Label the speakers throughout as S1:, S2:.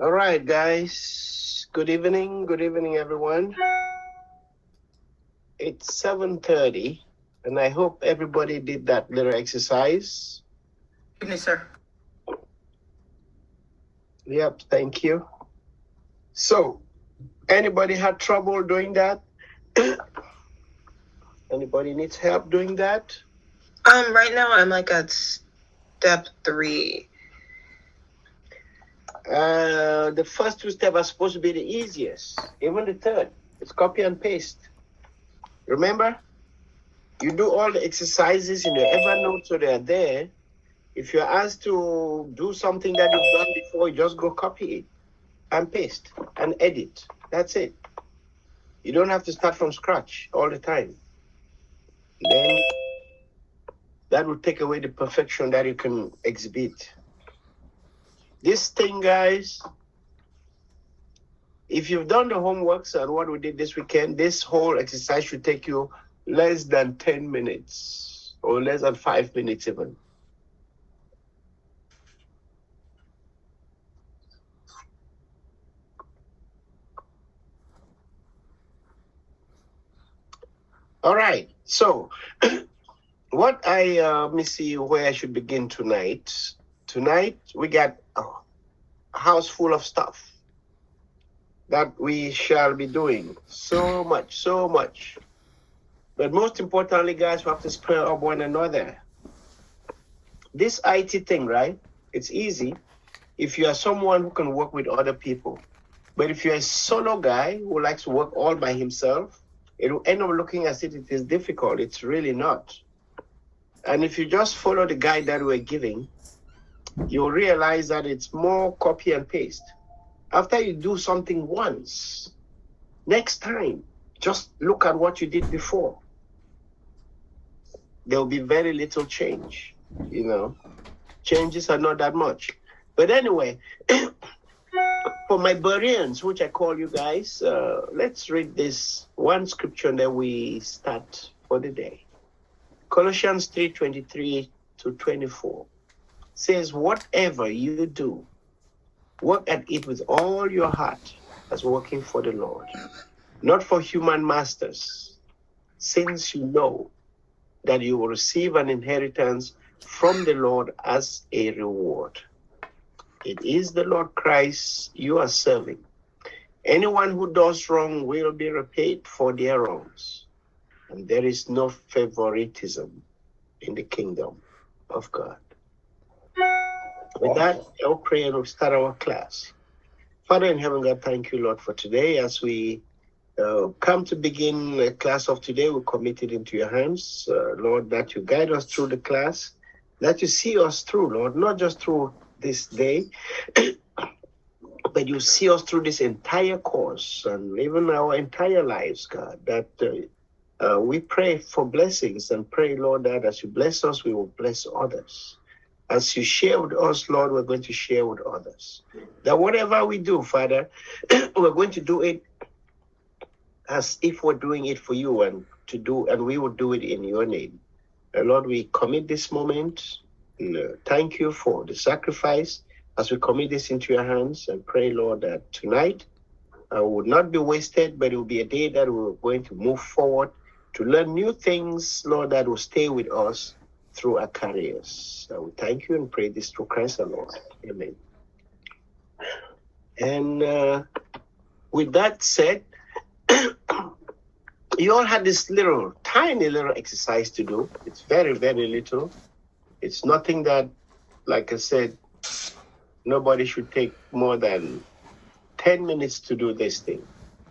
S1: All right, guys. Good evening. Good evening, everyone. It's 7:30, and I hope everybody did that little exercise.
S2: Good evening, sir.
S1: Yep, thank you. So, anybody had trouble doing that? Anybody needs help doing that?
S2: Right now I'm like at step 3.
S1: The first two steps are supposed to be the easiest. Even the third, it's copy and paste. Remember? You do all the exercises in your Evernote so they're there. If you're asked to do something that you've done before, you just go copy it and paste and edit. That's it. You don't have to start from scratch all the time. Then that will take away the perfection that you can exhibit. This thing, guys, if you've done the homeworks and what we did this weekend, this whole exercise should take you less than 10 minutes or less than 5 minutes even. All right. So let me see where I should begin tonight. Tonight, we got a house full of stuff that we shall be doing. So much. But most importantly, guys, we have to spur up one another. This IT thing, right? It's easy if you are someone who can work with other people. But if you're a solo guy who likes to work all by himself, it will end up looking as if it is difficult. It's really not. And if you just follow the guide that we're giving, you'll realize that it's more copy and paste. After you do something once, next time, just look at what you did before. There'll be very little change, Changes are not that much. But anyway, for my Bereans, which I call you guys, let's read this one scripture that we start for the day. Colossians 3:23 to 24 says, whatever you do, work at it with all your heart as working for the Lord, not for human masters, since you know that you will receive an inheritance from the Lord as a reward. It is the Lord Christ you are serving. Anyone who does wrong will be repaid for their wrongs. And there is no favoritism in the kingdom of God. With that, I'll pray and we'll start our class. Father in heaven, God, thank you, Lord, for today. As we come to begin the class of today, we commit it into your hands. Lord, that you guide us through the class, that you see us through, Lord, not just through this day, but you see us through this entire course and even our entire lives, God, that we pray for blessings and pray, Lord, that as you bless us, we will bless others. As you share with us, Lord, we're going to share with others. That whatever we do, Father, we're going to do it as if we're doing it for you and we will do it in your name. Lord, we commit this moment. Thank you for the sacrifice as we commit this into your hands and pray, Lord, that tonight would not be wasted, but it will be a day that we're going to move forward to learn new things, Lord, that will stay with us through our careers. We thank you and pray this through Christ the Lord. Amen. And with that said, you all had this tiny little exercise to do. It's very, very little. It's nothing that, like I said, nobody should take more than 10 minutes to do this thing,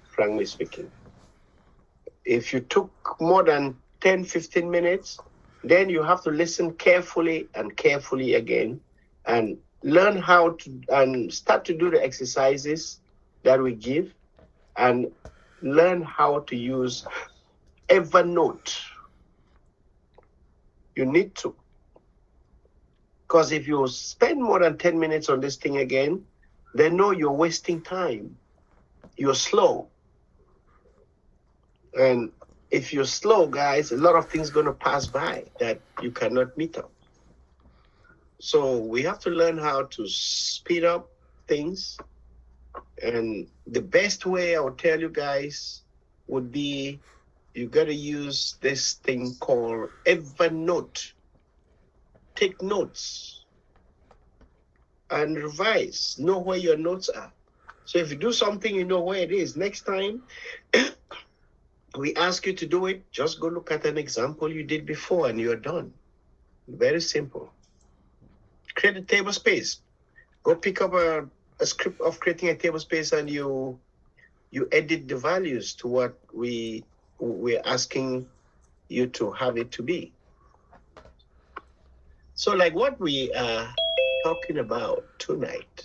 S1: frankly speaking. If you took more than 10, 15 minutes, then you have to listen carefully and carefully again and learn how to and start to do the exercises that we give and learn how to use Evernote. You need to. Because if you spend more than 10 minutes on this thing again, they know you're wasting time. You're slow. And if you're slow, guys, a lot of things going to pass by that you cannot meet up. So we have to learn how to speed up things And the best way I would tell you guys would be you got to use this thing called Evernote. Take notes and revise. Know where your notes are. So if you do something, you know where it is. Next time we ask you to do it, just go look at an example you did before and you're done. Very simple. Create a table space. Go pick up a script of creating a table space and you edit the values to what we're asking you to have it to be. So like what we are talking about tonight,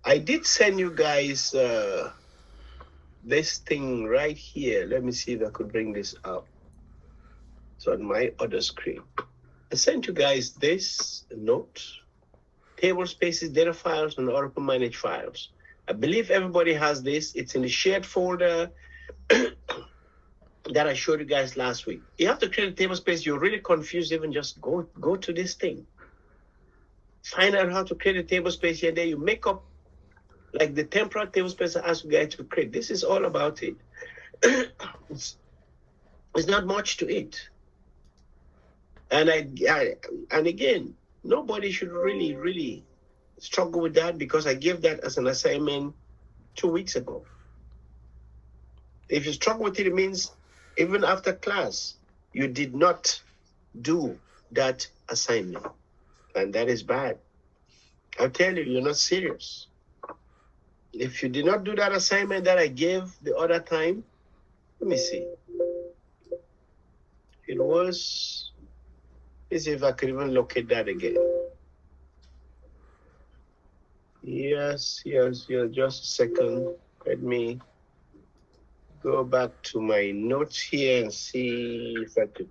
S1: I did send you guys this thing right here. Let me see if I could bring this up. It's on my other screen. I sent you guys this note, table spaces, data files, and Oracle managed files. I believe everybody has this. It's in the shared folder that I showed you guys last week. You have to create a table space. You're really confused, even just go to this thing. Find out how to create a table space here and there. You make up like the temporal table space I asked you guys to create. This is all about it. It's not much to it. And and again, nobody should really struggle with that because I gave that as an assignment 2 weeks ago. If you struggle with it, it means even after class, you did not do that assignment. And that is bad. I'll tell you, you're not serious. If you did not do that assignment that I gave the other time, let me see. It was, let's see if I could even locate that again. Yes, just a second. Let me go back to my notes here and see if I could.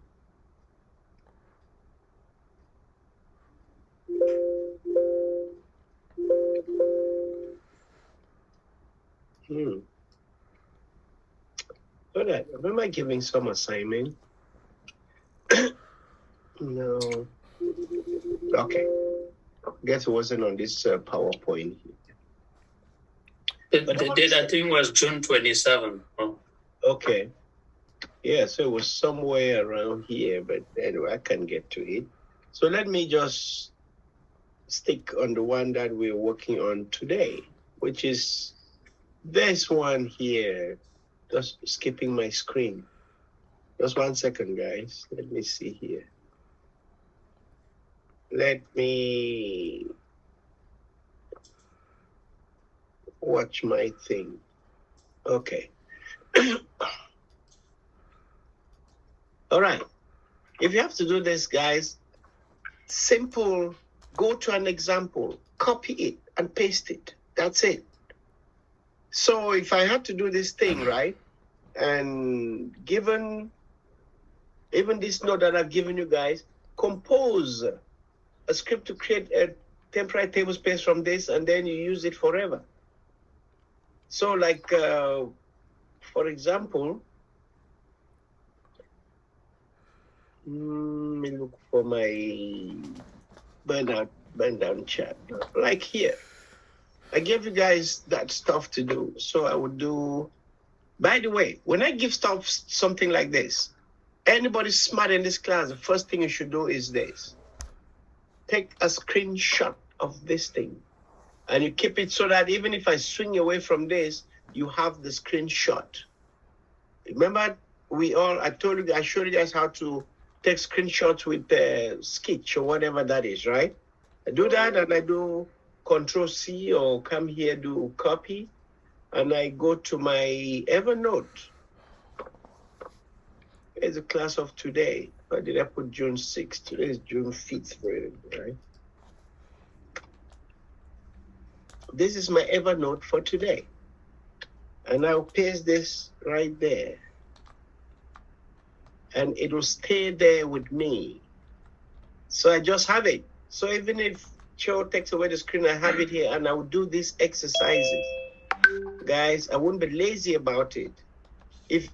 S1: All right, am I giving some assignment? No. Okay. Guess it wasn't on this PowerPoint.
S3: The date I think was June 27th. Oh.
S1: Okay. Yeah, so it was somewhere around here, but anyway, I can get to it. So let me just stick on the one that we're working on today, which is this one here. Just skipping my screen. Just 1 second, guys. Let me see here. Let me watch my thing. Okay. All right. If you have to do this, guys, simple, go to an example, copy it and paste it. That's it. So if I had to do this thing, right, and given even this note that I've given you guys, compose a script to create a temporary table space from this, and then you use it forever. So like, for example, let me look for my burn down chat. Like here, I gave you guys that stuff to do. So I would do, by the way, when I give stuff something like this, anybody smart in this class, the first thing you should do is this. Take a screenshot of this thing and you keep it so that even if I swing away from this, you have the screenshot. Remember, I showed you guys how to take screenshots with the Sketch or whatever that is, right? I do that and I do Control-C or come here, do copy, and I go to my Evernote. Here's the class of today. Why did I put June 6th? Today is June 5th, right? This is my Evernote for today. And I'll paste this right there. And it will stay there with me. So I just have it. So even if Cho takes away the screen, I have it here and I will do these exercises. Guys, I won't be lazy about it. If,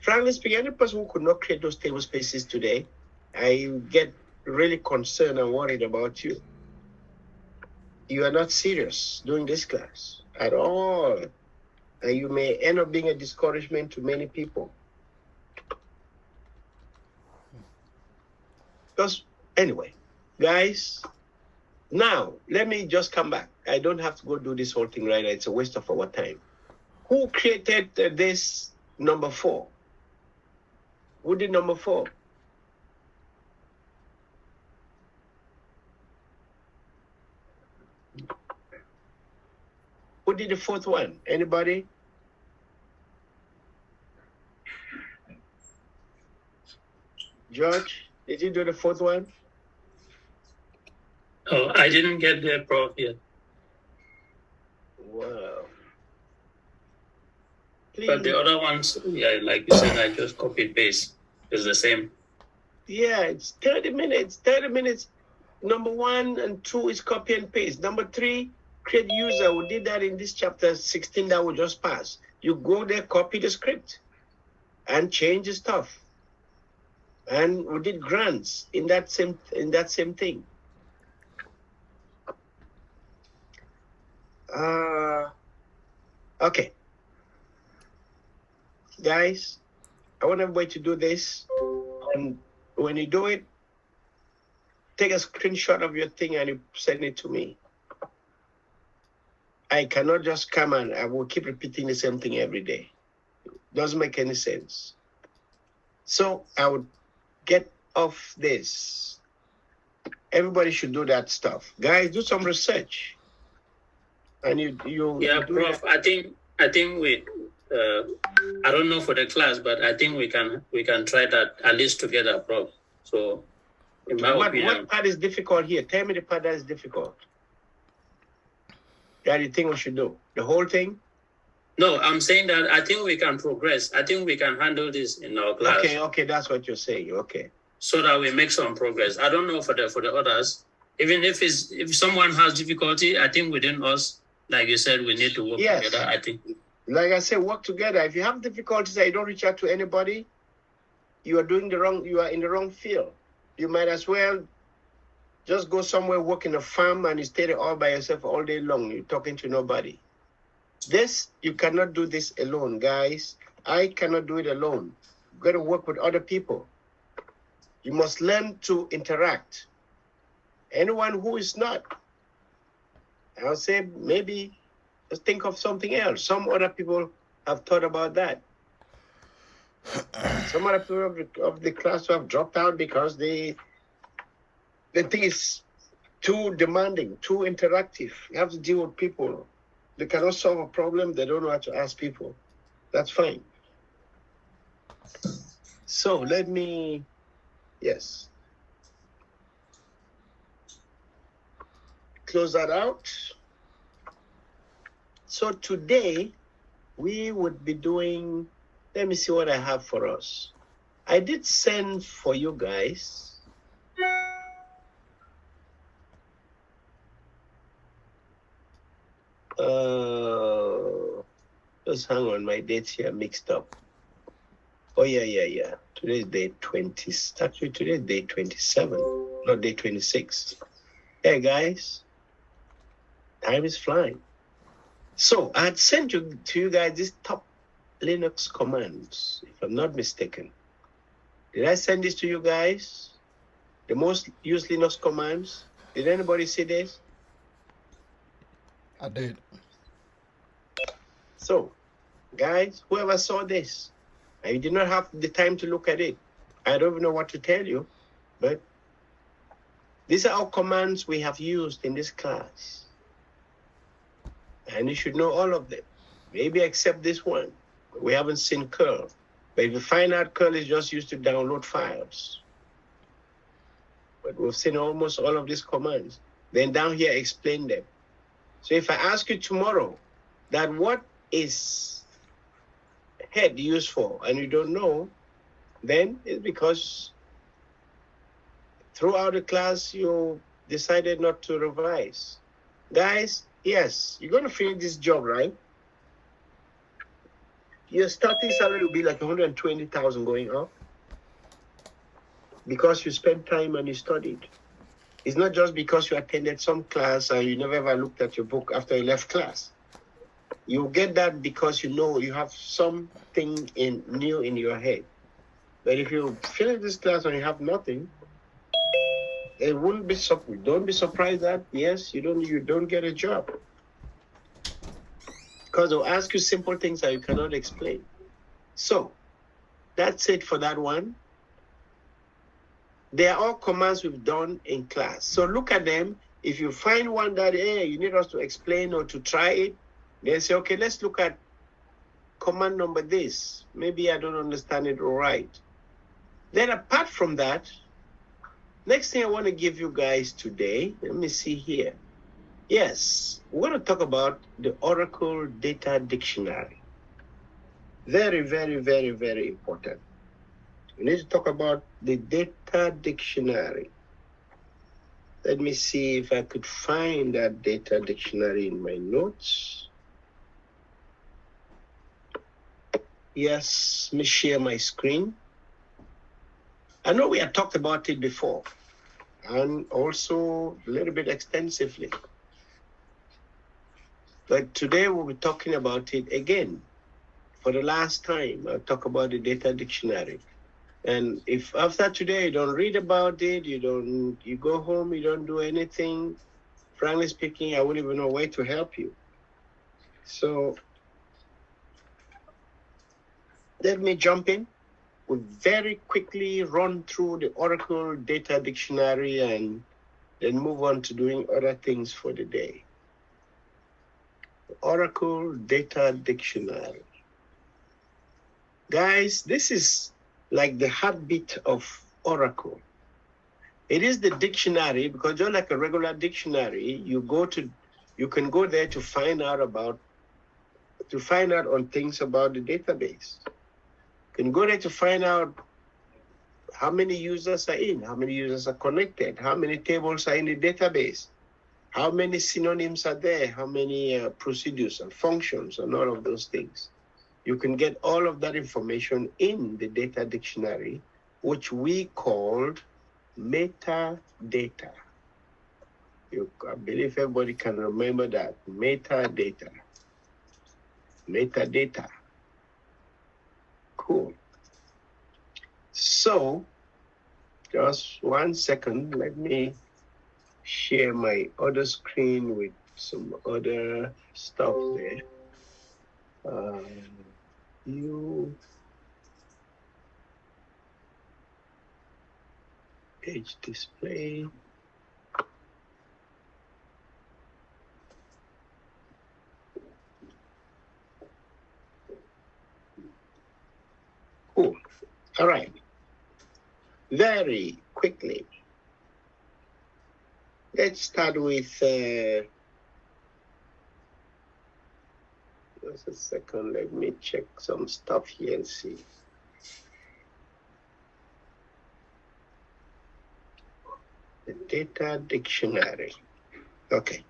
S1: frankly speaking, any person who could not create those table spaces today, I get really concerned and worried about you. you are not serious doing this class at all. And you may end up being a discouragement to many people. Because, anyway, guys, now let me just come back. I don't have to go do this whole thing right now. It's a waste of our time. Who created this number 4? Who did number 4? Who did the 4th one? Anybody? George, did you do the 4th one?
S3: Oh, I didn't get there, Prof, yet.
S1: Wow. Please.
S3: But the other ones, yeah, like you said, I just copy paste. It's the same.
S1: Yeah, it's 30 minutes. 30 minutes. Number 1 and 2 is copy and paste. Number 3, create user. We did that in this chapter 16 that we just passed. You go there, copy the script, and change the stuff. And we did grants in that same thing. Okay. Guys, I want everybody to do this. And when you do it, take a screenshot of your thing and you send it to me. I cannot just come and I will keep repeating the same thing every day. Doesn't make any sense. So I would get off this. Everybody should do that stuff. Guys, do some research. And you
S3: Yeah,
S1: do
S3: Prof,
S1: that.
S3: I think we I don't know for the class, but I think we can try that at least together, Prof. So in my opinion,
S1: What part is difficult here? Tell me the part that is difficult. That you think we should do? The whole thing?
S3: no, I'm saying that I think we can progress. I think we can handle this in our class.
S1: Okay, that's what you're saying. Okay.
S3: So that we make some progress. I don't know for the others. Even if someone has difficulty, I think within us, like you said, we need to work together. I think.
S1: Like I said, work together. If you have difficulties and you don't reach out to anybody, you are in the wrong field. You might as well just go somewhere, work in a farm, and you stay there all by yourself all day long. You're talking to nobody. You cannot do this alone, guys. I cannot do it alone. You've got to work with other people. You must learn to interact. Anyone who is not, I'll say maybe just think of something else. Some other people have thought about that. Some other people of the class who have dropped out because the thing is too demanding, too interactive. You have to deal with people. They cannot solve a problem. They don't know how to ask people. That's fine. So let me, yes. Close that out. So today we would be doing, let me see what I have for us. I did send for you guys. Just hang on, my dates here mixed up. Oh yeah. Today's day 20. Actually, today's day 27, not day 26. Hey guys, time is flying. So I had sent to you guys this top Linux commands, if I'm not mistaken. Did I send this to you guys? The most used Linux commands. Did anybody see this?
S4: I did.
S1: So, guys, whoever saw this, and you did not have the time to look at it, I don't even know what to tell you, but these are our commands we have used in this class. And you should know all of them. Maybe except this one. We haven't seen curl. But if you find out curl is just used to download files. But we've seen almost all of these commands. Then down here, explain them. So if I ask you tomorrow that what is head used for and you don't know, then it's because throughout the class you decided not to revise. Guys, yes, you're going to finish this job, right? Your starting salary will be like 120,000 going up because you spent time and you studied. It's not just because you attended some class and you never ever looked at your book after you left class. You get that because you know you have something new in your head. But if you finish this class and you have nothing, it wouldn't be don't be surprised that yes, you don't get a job. Because they'll ask you simple things that you cannot explain. So that's it for that one. They are all commands we've done in class. So look at them. If you find one that, hey, you need us to explain or to try it, then say, okay, let's look at command number this. Maybe I don't understand it all right. Then apart from that, next thing I want to give you guys today, let me see here. Yes, we're going to talk about the Oracle Data Dictionary. Very, very, very, very important. We need to talk about the Data Dictionary. Let me see if I could find that Data Dictionary in my notes. Yes, let me share my screen. I know we have talked about it before, and also a little bit extensively. But today we'll be talking about it again. For the last time, I'll talk about the Data Dictionary. And if after today you don't read about it, you go home, you don't do anything, frankly speaking, I wouldn't even know where to help you. So let me jump in. We'll very quickly run through the Oracle Data Dictionary and then move on to doing other things for the day. Oracle Data Dictionary. Guys, this is like the heartbeat of Oracle. It is the dictionary because just like a regular dictionary, you can go there to find out on things about the database. You can go there to find out how many users are in, how many users are connected, how many tables are in the database, how many synonyms are there, how many procedures and functions and all of those things. You can get all of that information in the data dictionary, which we called metadata. I believe everybody can remember that. Metadata. Metadata. Cool. So, just 1 second. Let me share my other screen with some other stuff there. Page display. Cool. All right. Very quickly. Let's start with just a second. Let me check some stuff here and see. The Data Dictionary. Okay.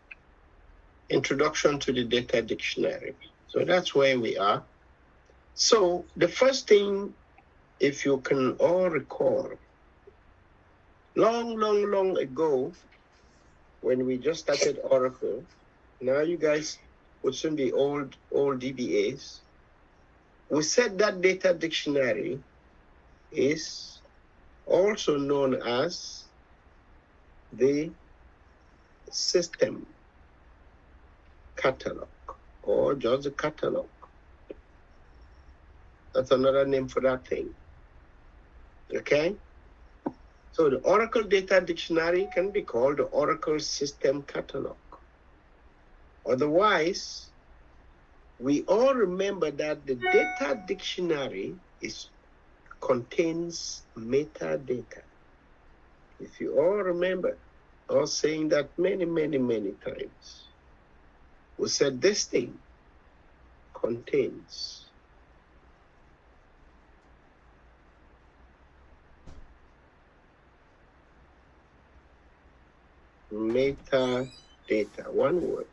S1: Introduction to the Data Dictionary. So that's where we are. So the first thing, if you can all recall, long ago, when we just started Oracle, now you guys would soon be old DBAs, we said that Data Dictionary is also known as the System Catalog, or just the catalog. That's another name for that thing. Okay? So the Oracle Data Dictionary can be called the Oracle System Catalog. Otherwise, we all remember that the Data Dictionary contains metadata. If you all remember, I was saying that many times. We said this thing contains metadata, one word.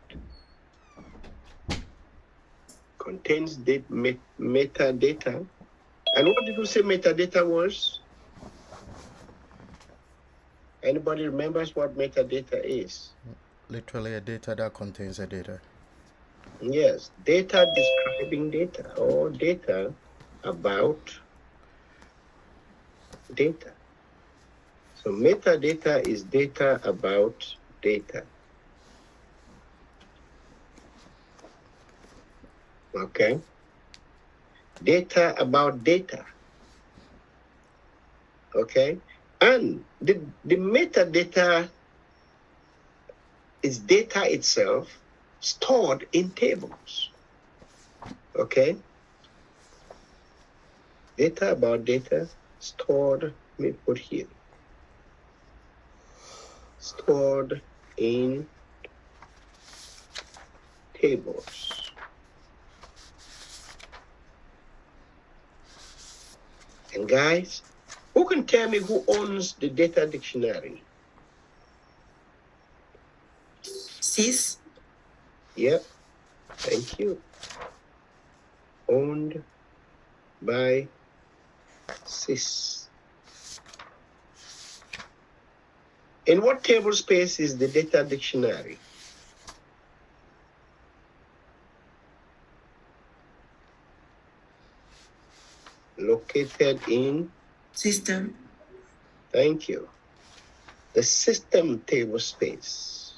S1: Contains metadata. And what did you say metadata was? Anybody remembers what metadata is?
S4: Literally a data that contains a data.
S1: Yes, data describing data or data about data. So metadata is data about data. Okay? Data about data. Okay? And the metadata is data itself stored in tables. Okay? Data about data stored, let me put here, stored in tables. And guys, who can tell me who owns the data dictionary?
S2: Sis?
S1: Yep, thank you. Owned by SIS. In what table space is the data dictionary? Located in?
S2: System.
S1: Thank you. The system table space.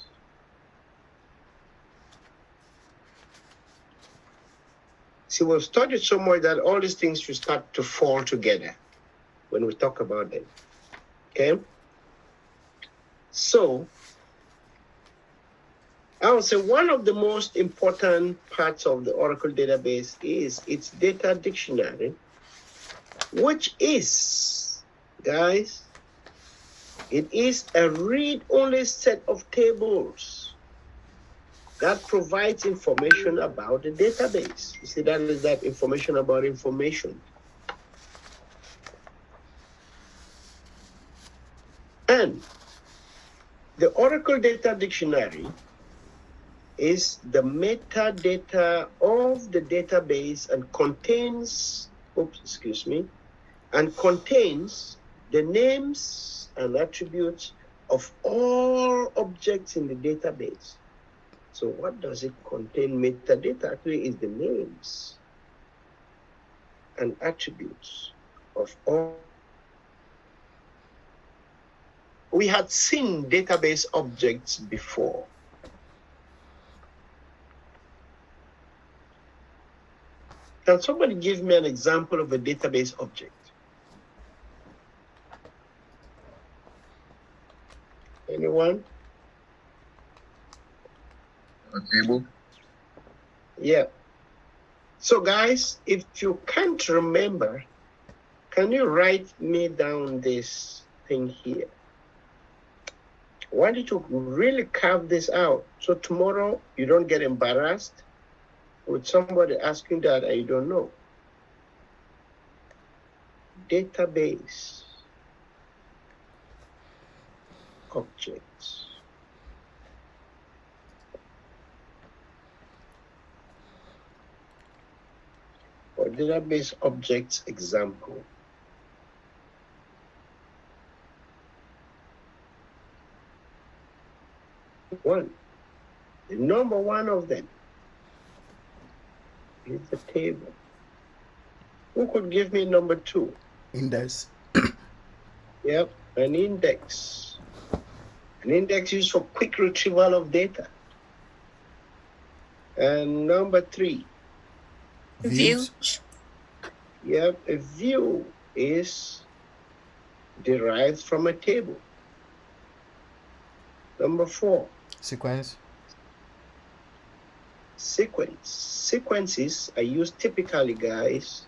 S1: See, we've studied so much that all these things should start to fall together when we talk about them. Okay? So, I would say one of the most important parts of the Oracle database is its data dictionary, which is, guys, it is a read-only set of tables that provides information about the database. You see, that is that information about information. And the Oracle Data Dictionary is the metadata of the database and contains, contains the names and attributes of all objects in the database. So what does it contain? Metadata actually is the names and attributes of all. We had seen database objects before. Can somebody give me an example of a database object? Anyone?
S5: A table?
S1: Yeah. So guys, if you can't remember, can you write me down this thing here? Why don't you really carve this out so tomorrow you don't get embarrassed with somebody asking that and you don't know. Database objects. Or database objects example. One. The number one of them is the table. Who could give me number two?
S4: Index.
S1: Yep, an index. An index used for quick retrieval of data. And number three.
S2: View.
S1: Yep, a view is derived from a table. Number four.
S4: Sequence.
S1: Sequence. Sequences are used typically, guys,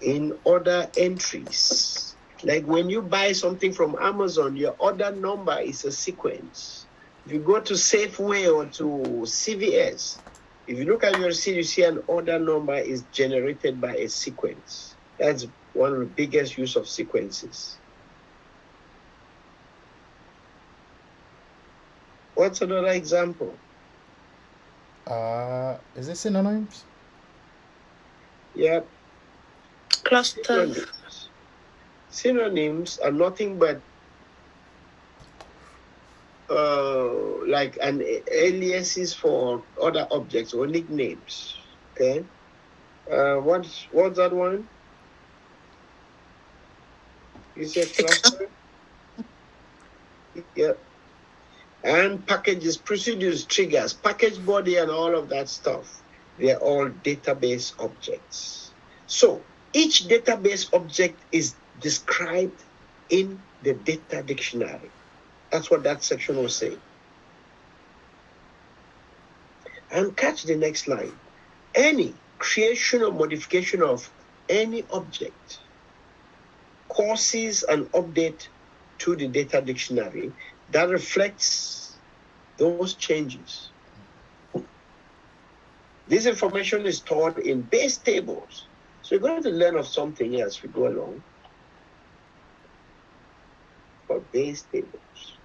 S1: in order entries. Like when you buy something from Amazon, your order number is a sequence. If you go to Safeway or to CVS, if you look at your receipt, you see an order number is generated by a sequence. That's one of the biggest use of sequences. What's another example?
S4: Is it synonyms?
S1: Yep.
S2: Cluster.
S1: Synonyms are nothing but like an aliases for other objects or nicknames. Okay. What's that one? You said cluster? Yeah. And packages, procedures, triggers, package body, and all of that stuff. They're all database objects. So each database object is described in the data dictionary. That's what that section was saying. And catch the next line. Any creation or modification of any object causes an update to the data dictionary that reflects those changes. This information is stored in base tables. So you're going to learn of something as we go along. For base tables.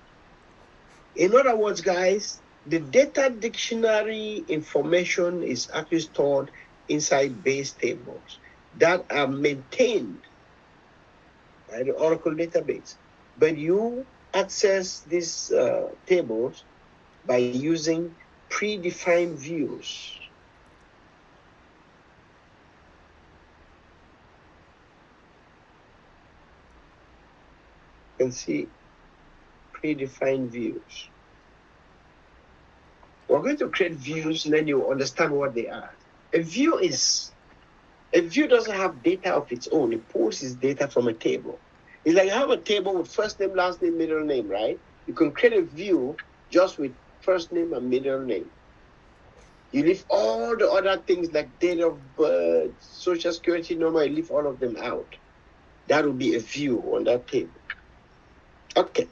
S1: In other words, guys, the data dictionary information is actually stored inside base tables that are maintained by the Oracle database. But you access these tables by using predefined views. You can see predefined views. We're going to create views and then you understand what they are. A view doesn't have data of its own. It pulls its data from a table. It's like you have a table with first name, last name, middle name, right? You can create a view just with first name and middle name. You leave all the other things like date of birth, social security number, you leave all of them out. That will be a view on that table. Okay,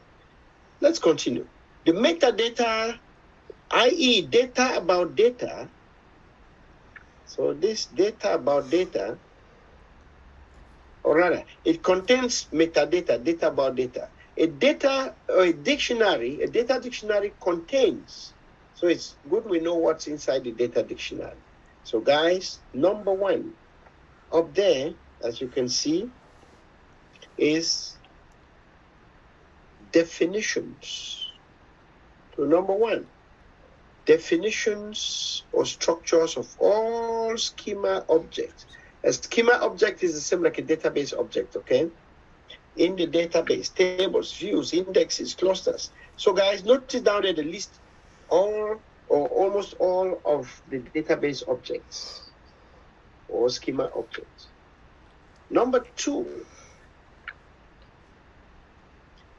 S1: let's continue. The metadata, i.e. data about data. So this data about data, or rather, it contains metadata, data about data. A data dictionary contains. So it's good we know what's inside the data dictionary. So guys, number one up there, as you can see, is definitions. So number one, definitions or structures of all schema objects. A schema object is the same like a database object, okay? In the database, tables, views, indexes, clusters. So guys, notice down there the list all or almost all of the database objects or schema objects. Number two,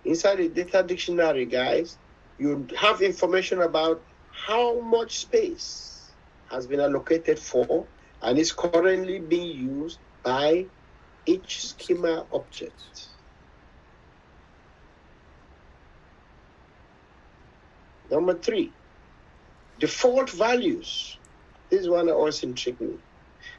S1: inside the data dictionary, guys, you have information about how much space has been allocated for and is currently being used by each schema object. Number three, default values. This is one that always intrigued me.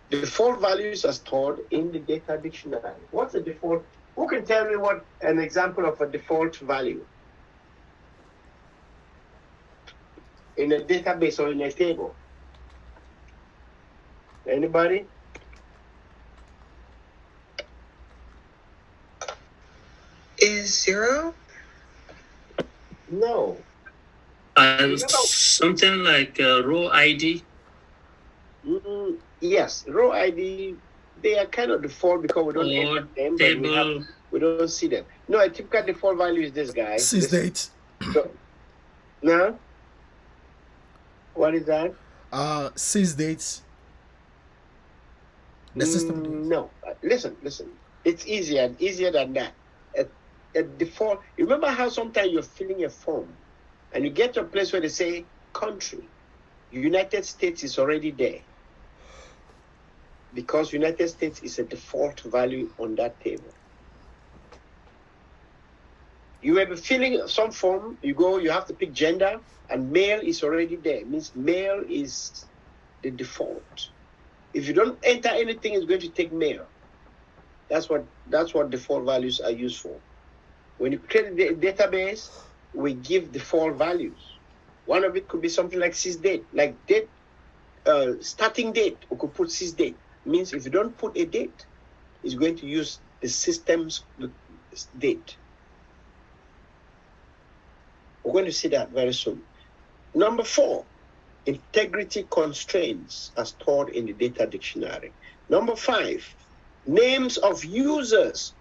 S1: The default values are stored in the data dictionary. What's a default? Who can tell me what an example of a default value in a database or in a table? Anybody?
S2: Is 0?
S1: No.
S3: Something like row ID.
S1: Yes, row ID. They are kind of default because we don't enter them, but we don't see them. No, a typical default value is this guy.
S4: Sysdate.
S1: So, now, what is that?
S4: Sysdates. The system dates.
S1: No, listen. It's easier than that. A default. Remember how sometimes you're filling a form, and you get to a place where they say country. United States is already there. Because United States is a default value on that table. You may be filling some form, you have to pick gender, and male is already there. It means male is the default. If you don't enter anything, it's going to take male. That's what default values are used for. When you create a database, we give default values. One of it could be something like sysdate, like date, starting date. We could put sysdate. Means if you don't put a date, it's going to use the system's date. We're going to see that very soon. Number 4, integrity constraints are stored in the data dictionary. Number 5, names of users.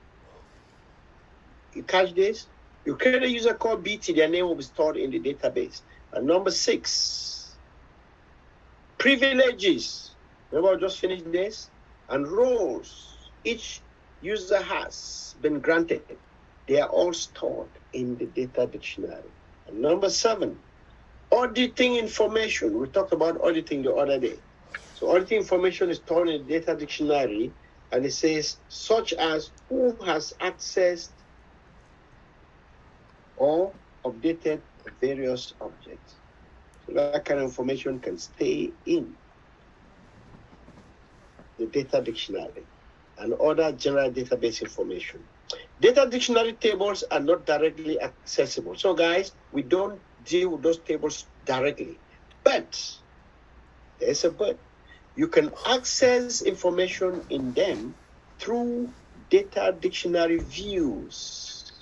S1: You catch this? You create a user called BT, their name will be stored in the database. And number 6, privileges. Remember, I just finished this? And roles each user has been granted. They are all stored in the data dictionary. And number 7, auditing information. We talked about auditing the other day. So auditing information is stored in the data dictionary, and it says such as who has accessed or updated various objects. So that kind of information can stay in the data dictionary and other general database information. Data dictionary tables are not directly accessible. So guys, we don't deal with those tables directly. But, there's a but. You can access information in them through data dictionary views.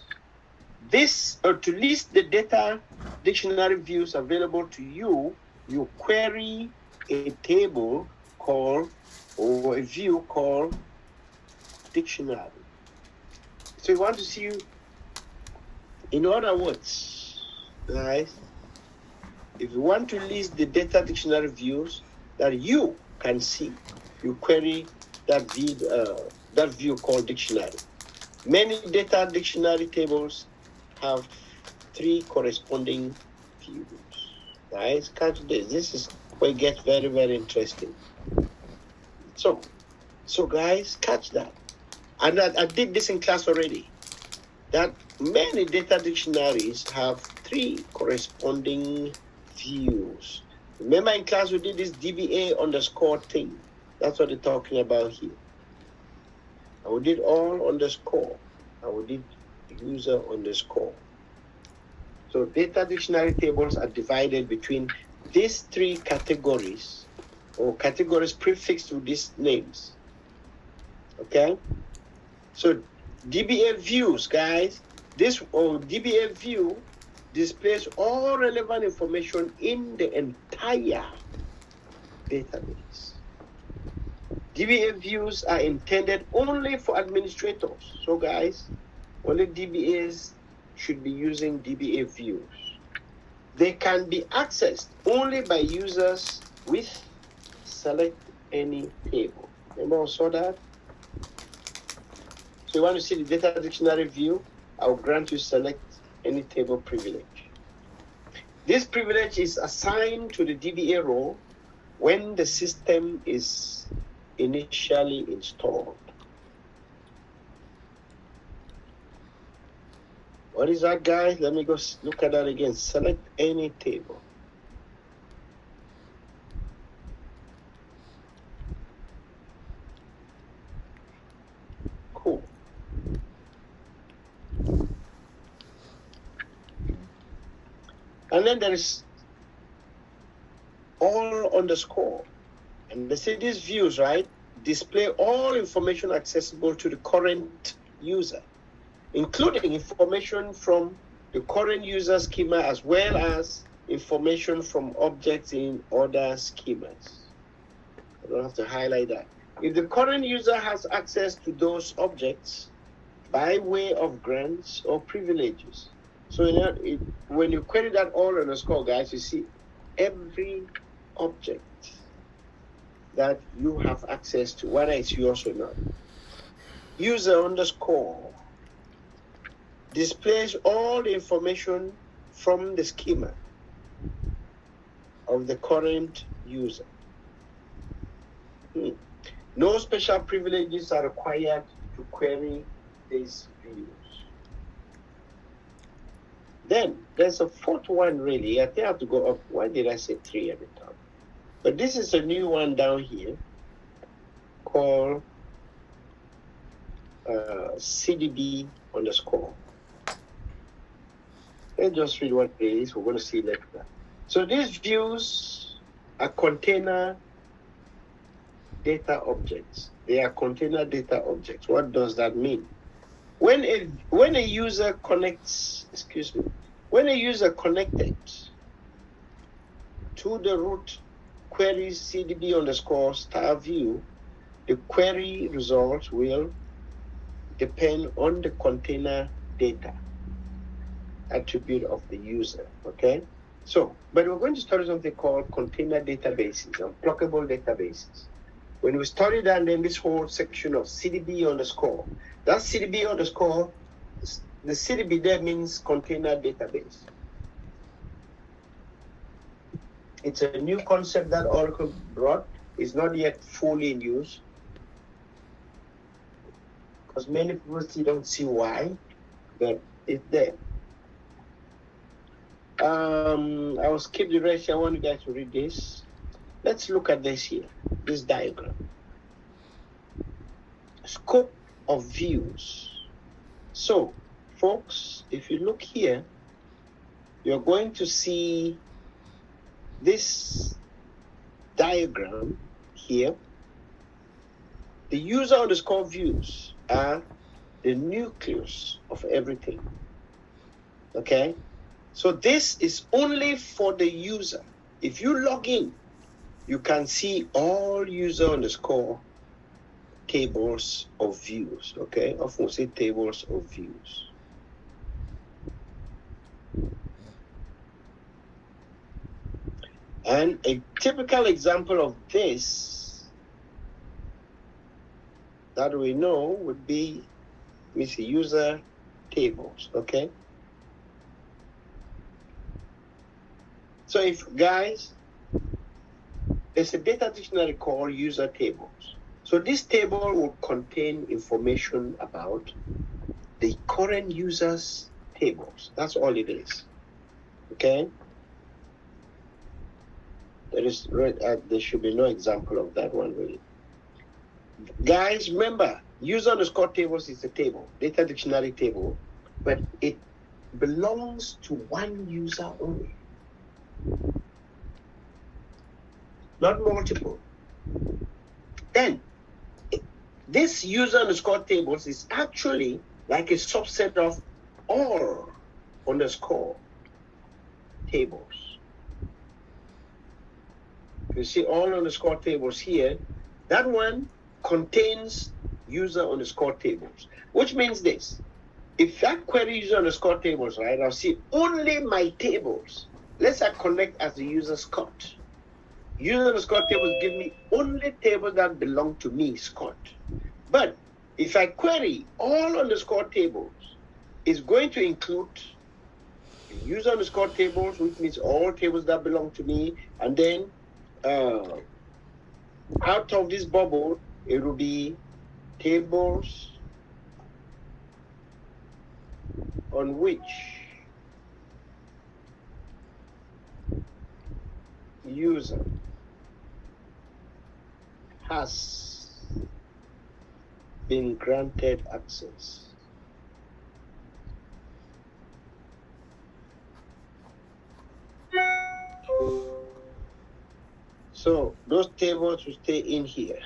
S1: To list the data dictionary views available to you, you query a table called, or a view called dictionary. So you want to see, in other words, guys, if you want to list the data dictionary views that you can see, you query that view called dictionary. Many data dictionary tables have 3 corresponding views. Guys, catch this. This is where it gets very, very interesting. So guys, catch that. And I did this in class already. That many data dictionaries have 3 corresponding views. Remember in class we did this DBA underscore thing. That's what they're talking about here. And we did all underscore. And we did user underscore. So data dictionary tables are divided between these 3 categories, or categories prefixed with these names. Okay? So DBA views, guys, this DBA view displays all relevant information in the entire database. DBA views are intended only for administrators. So guys, only DBAs should be using DBA views. They can be accessed only by users with select any table. Remember I saw that? So you want to see the data dictionary view, I'll grant you select any table privilege. This privilege is assigned to the DBA role when the system is initially installed. What is that, guys? Let me go look at that again. Select any table. Cool. And then there is all underscore. And they say these views, right, display all information accessible to the current user, including information from the current user schema as well as information from objects in other schemas. I don't have to highlight that. If the current user has access to those objects by way of grants or privileges. So when you query that all underscore, guys, you see every object that you have access to, whether it's yours or not. User underscore displays all the information from the schema of the current user. No special privileges are required to query these views. Then there's a 4th one, really. I think I have to go up. Why did I say 3 at the top? But this is a new one down here called CDB underscore. Let's just read what it is. We're going to see later. So these views are container data objects. They are container data objects. What does that mean? When a user connects, When a user connected to the root query CDB underscore star view, the query result will depend on the container data attribute of the user, okay? So, but we're going to study something called container databases and pluggable databases. When we study that, then this whole section of CDB underscore, that CDB underscore, the CDB there means container database. It's a new concept that Oracle brought. It's not yet fully in use because many people still don't see why, but it's there. I will skip the rest. I want you guys to read this. Let's look at this here, this diagram. Scope of views. So, folks, if you look here, you're going to see this diagram here. The user underscore views are the nucleus of everything. Okay? So this is only for the user. If you log in, you can see all user underscore tables of views. Okay? Often we say tables of views. And a typical example of this that we know would be with user tables, okay? So if guys, there's a data dictionary called user tables. So this table will contain information about the current users tables. That's all it is, okay? There should be no example of that one really. Guys, remember, user underscore tables is a table, data dictionary table, but it belongs to one user only, not multiple. Then, this user underscore tables is actually like a subset of all underscore tables. You see all underscore tables here. That one contains user underscore tables, which means this. If I query user underscore tables, right, I'll see only my tables. Let's say I connect as the user Scott. User underscore tables give me only tables that belong to me, Scott. But if I query all underscore tables, it's going to include user underscore tables, which means all tables that belong to me, and then out of this bubble, it will be tables on which user has been granted access. So those tables will stay in here.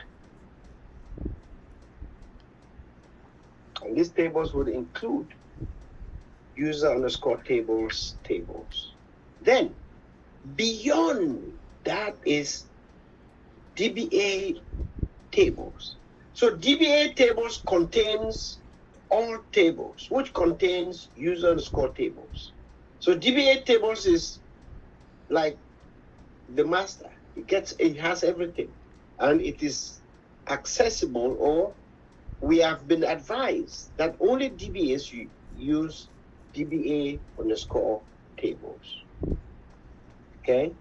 S1: And these tables would include user underscore tables. Then beyond that is DBA tables. So DBA tables contains all tables, which contains user underscore tables. So DBA tables is like the master. It has everything, and it is accessible, or we have been advised that only DBAs use DBA underscore tables. Okay?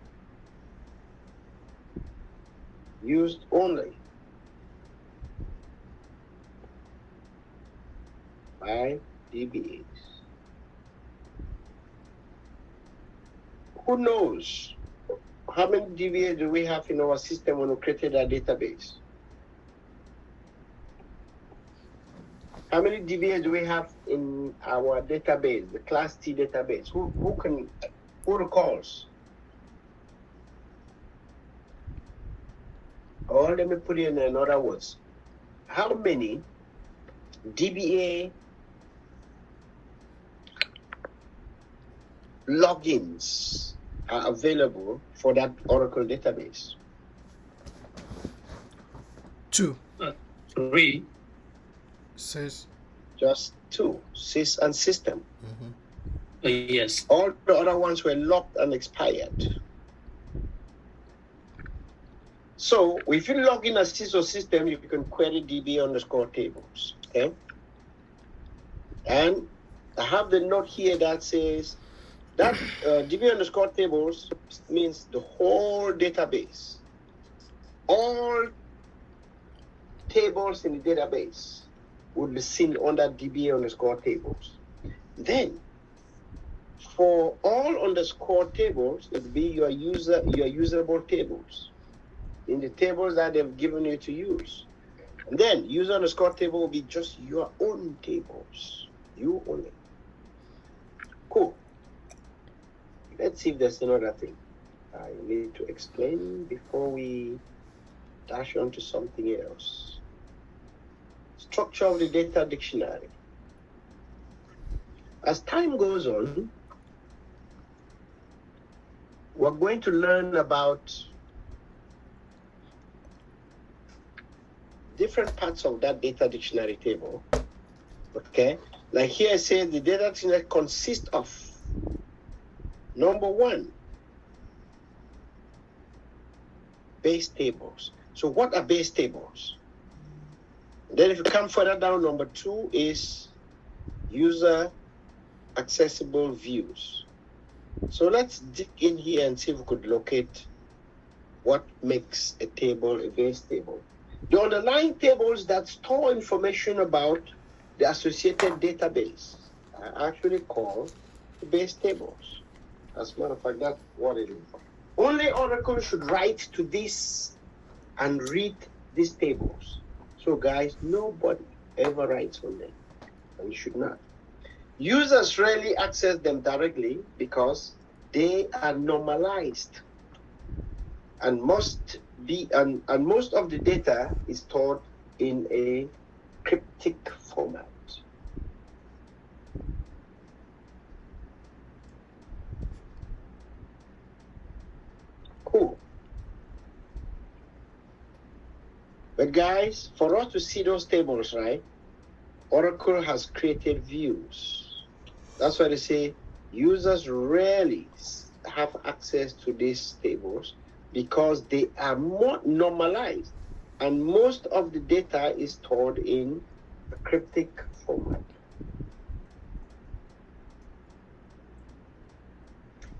S1: Used only by DBAs. Who knows how many DBAs do we have in our system when we created our database? How many DBAs do we have in our database, the Class T database? Who recalls? Or let me put it in other words. How many DBA logins are available for that Oracle database?
S4: 2.
S3: 3.
S4: Says.
S1: Just 2, sys and system.
S3: Yes.
S1: All the other ones were locked and expired. So if you log in as sys or system, you can query DB_tables. Okay. And I have the note here that says that DB_tables means the whole database. All tables in the database would be seen under DB_tables. Then, for all underscore tables, it would be your usable tables in the tables that they've given you to use. And then user_table will be just your own tables. You own it. Cool. Let's see if there's another thing I need to explain before we dash on to something else. Structure of the data dictionary. As time goes on, we're going to learn about different parts of that data dictionary table. Okay, like here I say the data dictionary consists of number 1, base tables. So what are base tables? Then if you come further down, number 2 is user accessible views. So let's dig in here and see if we could locate what makes a table a base table. The underlying tables that store information about the associated database are actually called the base tables. As a matter of fact, that's what it is. Only Oracle should write to this and read these tables. So guys, nobody ever writes on them, and you should not. Users rarely access them directly because they are normalized and must be and most of the data is stored in a cryptic format. Cool. But guys, for us to see those tables, right, Oracle has created views. That's why they say users rarely have access to these tables because they are more normalized and most of the data is stored in a cryptic format.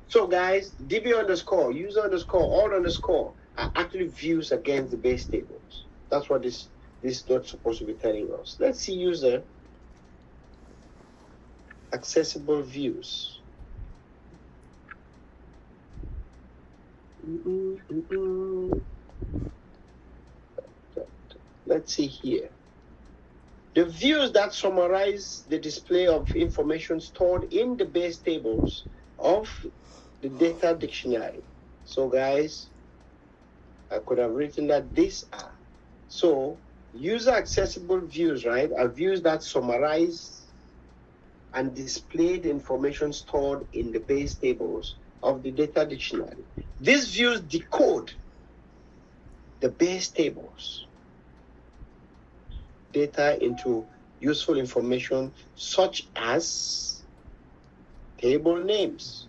S1: So guys, DB_, user_, all_ are actually views against the base tables. That's what this is not supposed to be telling us. Let's see user accessible views. Let's see here. The views that summarize the display of information stored in the base tables of the data dictionary. So guys, I could have written that these are. So user accessible views, right, are views that summarize and display the information stored in the base tables of the data dictionary. These views decode the base tables data into useful information such as table names,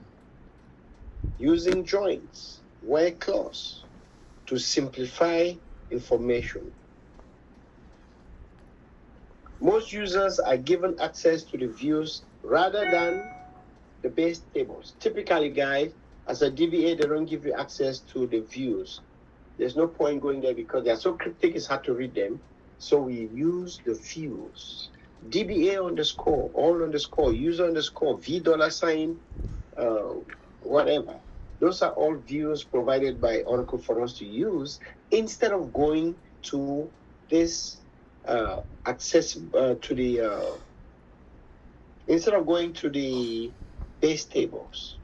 S1: using joins, where clause to simplify information. Most users are given access to the views rather than the base tables. Typically, guys, as a DBA, they don't give you access to the views. There's no point going there because they're so cryptic, it's hard to read them. So we use the views. DBA_, all_, user_, $, whatever. Those are all views provided by Oracle for us to use instead of going to this instead of going to the base tables.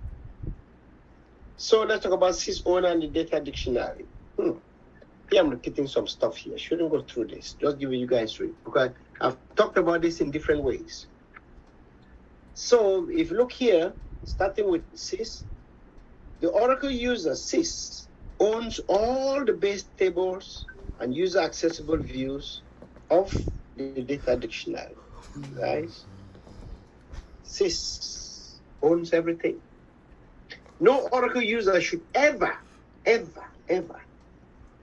S1: So let's talk about sysowner and the data dictionary. Here I'm repeating some stuff here. Shouldn't go through this. Just giving you guys read because I've talked about this in different ways. So if you look here, starting with sys, the Oracle user sys owns all the base tables and user accessible views of the data dictionary. Guys, sys owns everything. No Oracle user should ever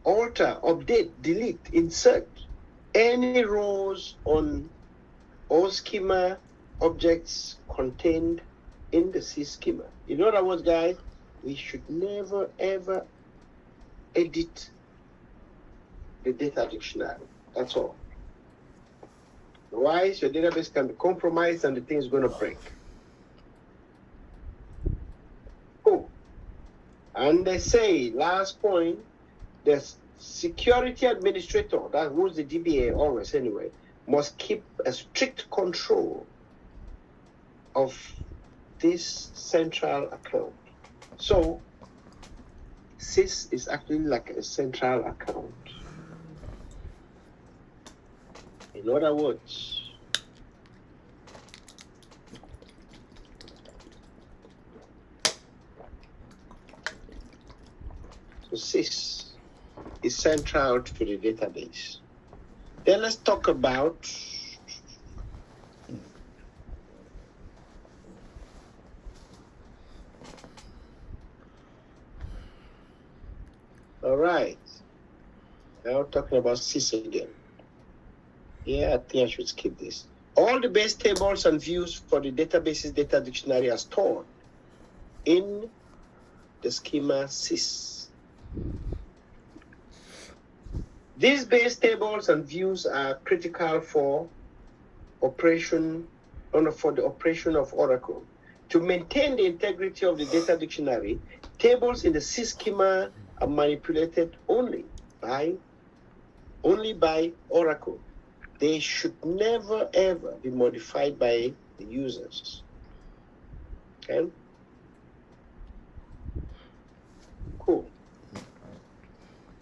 S1: alter, update, delete, insert any rows on or schema objects contained in the sys schema. In other words, guys, we should never ever edit the data dictionary. That's all. Otherwise, your database can be compromised and the thing is going to break. Oh, and they say, last point, the security administrator, that was the DBA always anyway, must keep a strict control of this central account. So, sys is actually like a central account. In other words, so sys is central to the database. Then let's talk about all right. Now talking about sys again. Yeah, I think I should skip this. All the base tables and views for the database's data dictionary are stored in the schema sys. These base tables and views are critical for the operation of Oracle. To maintain the integrity of the data dictionary, tables in the sys schema are manipulated only by Oracle. They should never ever be modified by the users. Okay? Cool.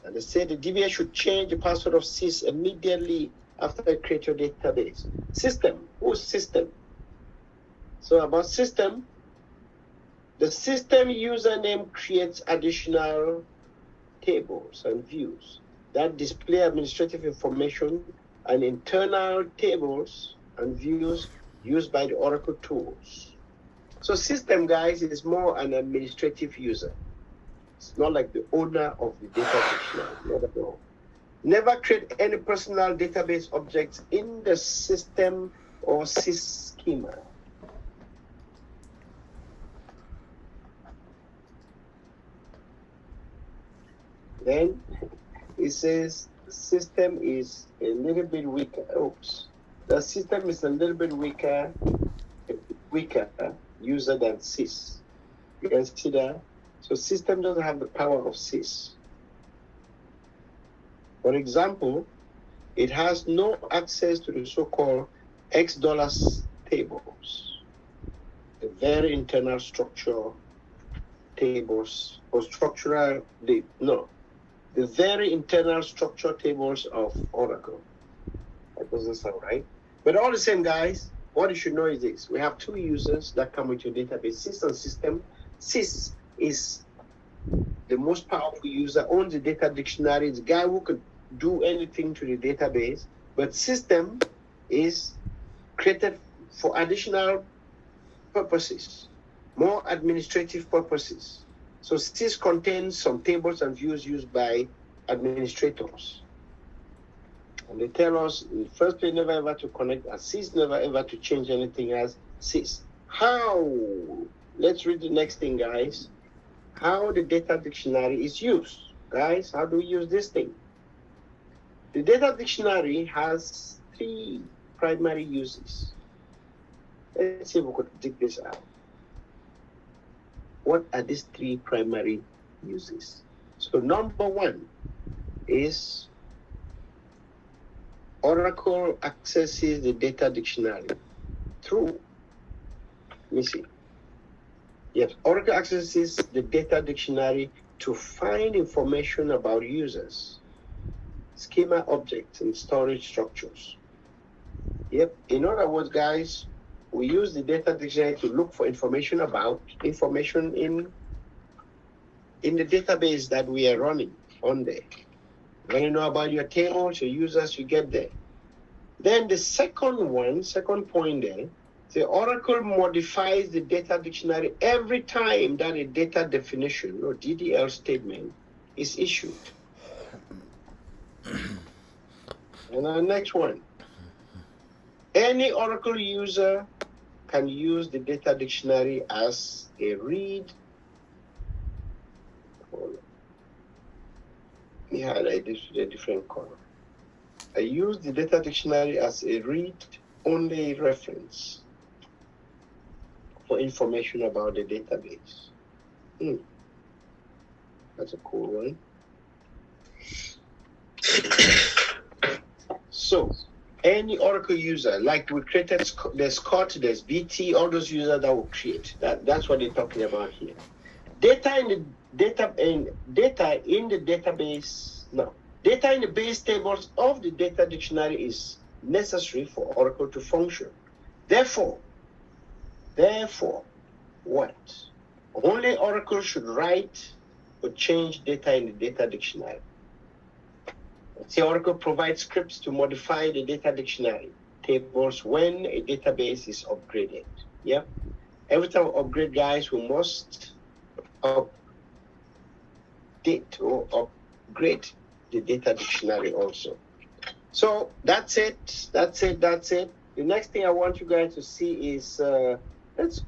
S1: And they say the DBA should change the password of sys immediately after I create your database. System. Who's system? So about system, the system username creates additional tables and views that display administrative information and internal tables and views used by the Oracle tools. So system, guys, is more an administrative user. It's not like the owner of the data dictionary, not at all. Never create any personal database objects in the system or sys schema. Then it says system is a little bit weaker. Oops. The system is a little bit weaker user than sys. You can see that. So system doesn't have the power of sys. For example, it has no access to the so-called X dollars tables, the very internal structure tables or the very internal structure tables of Oracle. That doesn't sound right. But all the same, guys, what you should know is this. We have two users that come with your database, sys and system. Sys is the most powerful user, owns the data dictionary, the guy who could do anything to the database. But system is created for additional purposes, more administrative purposes. So sys contains some tables and views used by administrators. And they tell us in the first place never ever to connect as sys, never ever to change anything as sys. How? Let's read the next thing, guys. How the data dictionary is used. Guys, how do we use this thing? The data dictionary has three primary uses. Let's see if we could dig this out. What are these three primary uses? So number one is Oracle accesses the data dictionary through, let me see. Yes, Oracle accesses the data dictionary to find information about users, schema objects, and storage structures. Yep, in other words, guys, we use the data dictionary to look for information about information in the database that we are running on there. When you know about your tables, your users, you get there. Then the second point there, the Oracle modifies the data dictionary every time that a data definition or DDL statement is issued. And our next one, any Oracle user can use the data dictionary as a read. Hold on. Let me highlight this with a different color. I use the data dictionary as a read-only reference for information about the database. That's a cool one. So, any Oracle user, like we created, there's Scott, there's BT, all those users that will create. That's what they're talking about here. Data in the database, no. Data in the base tables of the data dictionary is necessary for Oracle to function. Therefore, what? Only Oracle should write or change data in the data dictionary. Let's say Oracle provides scripts to modify the data dictionary tables when a database is upgraded. Yeah. Every time we upgrade, guys, we must update or upgrade the data dictionary also. So that's it. The next thing I want you guys to see is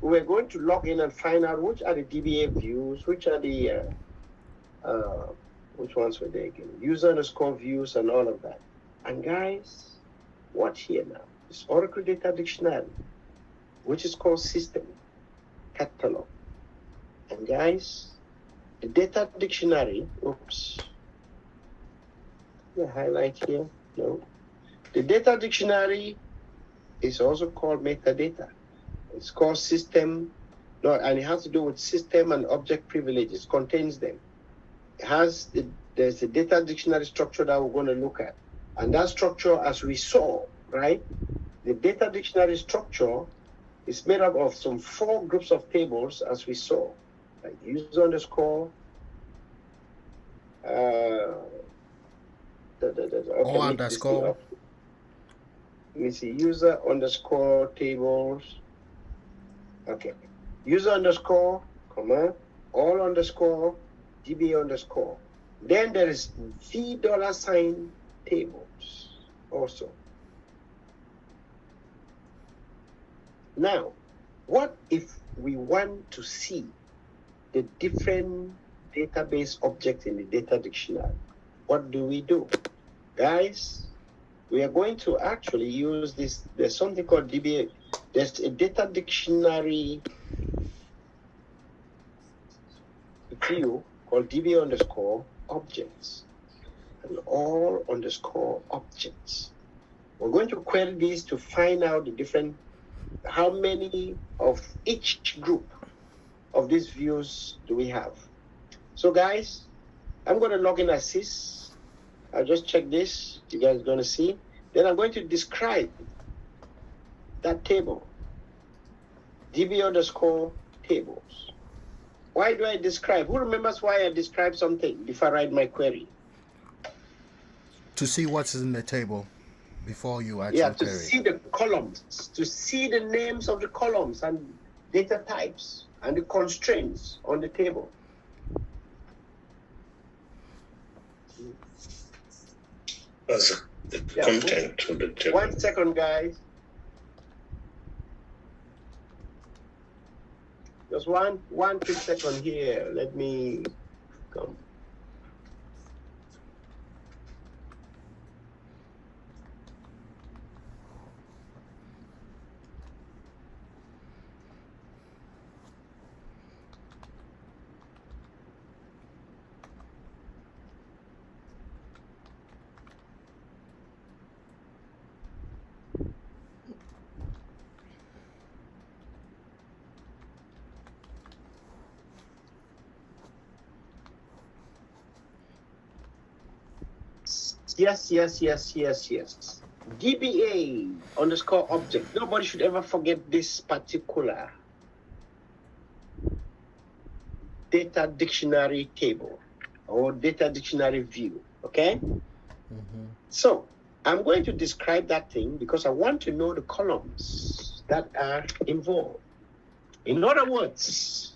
S1: we're going to log in and find out which are the DBA views, which are the which ones were they again? User_views and all of that. And guys, what here now? It's Oracle Data Dictionary, which is called System Catalog. And guys, the data dictionary, highlight here, no. The data dictionary is also called metadata. It's called system, and it has to do with system and object privileges, contains them. There's a data dictionary structure that we're going to look at. And that structure, as we saw, right? The data dictionary structure is made up of some 4 groups of tables, as we saw. Like user underscore,
S4: underscore.
S1: Let me see, user underscore tables. Okay. User underscore, comma, all underscore, DBA underscore. Then there is $$ tables also. Now, what if we want to see the different database objects in the data dictionary? What do we do? Guys, we are going to actually use this. There's something called DBA. There's a data dictionary view called DBA underscore objects and all underscore objects. We're going to query these to find out the different, how many of each group of these views do we have. So guys, I'm going to log in as sys. I'll just check this. You guys are going to see. Then I'm going to describe that table. DB underscore tables. Why do I describe? Who remembers why I describe something before I write my query?
S4: To see what's in the table before you actually
S1: to
S4: query.
S1: See the columns, to see the names of the columns and data types and the constraints on the table.
S5: As the content of the table.
S1: 1 second, guys. Just one quick second here. Let me come. Yes. DBA underscore object. Nobody should ever forget this particular data dictionary table or data dictionary view, okay?
S4: Mm-hmm.
S1: So I'm going to describe that thing because I want to know the columns that are involved. In other words,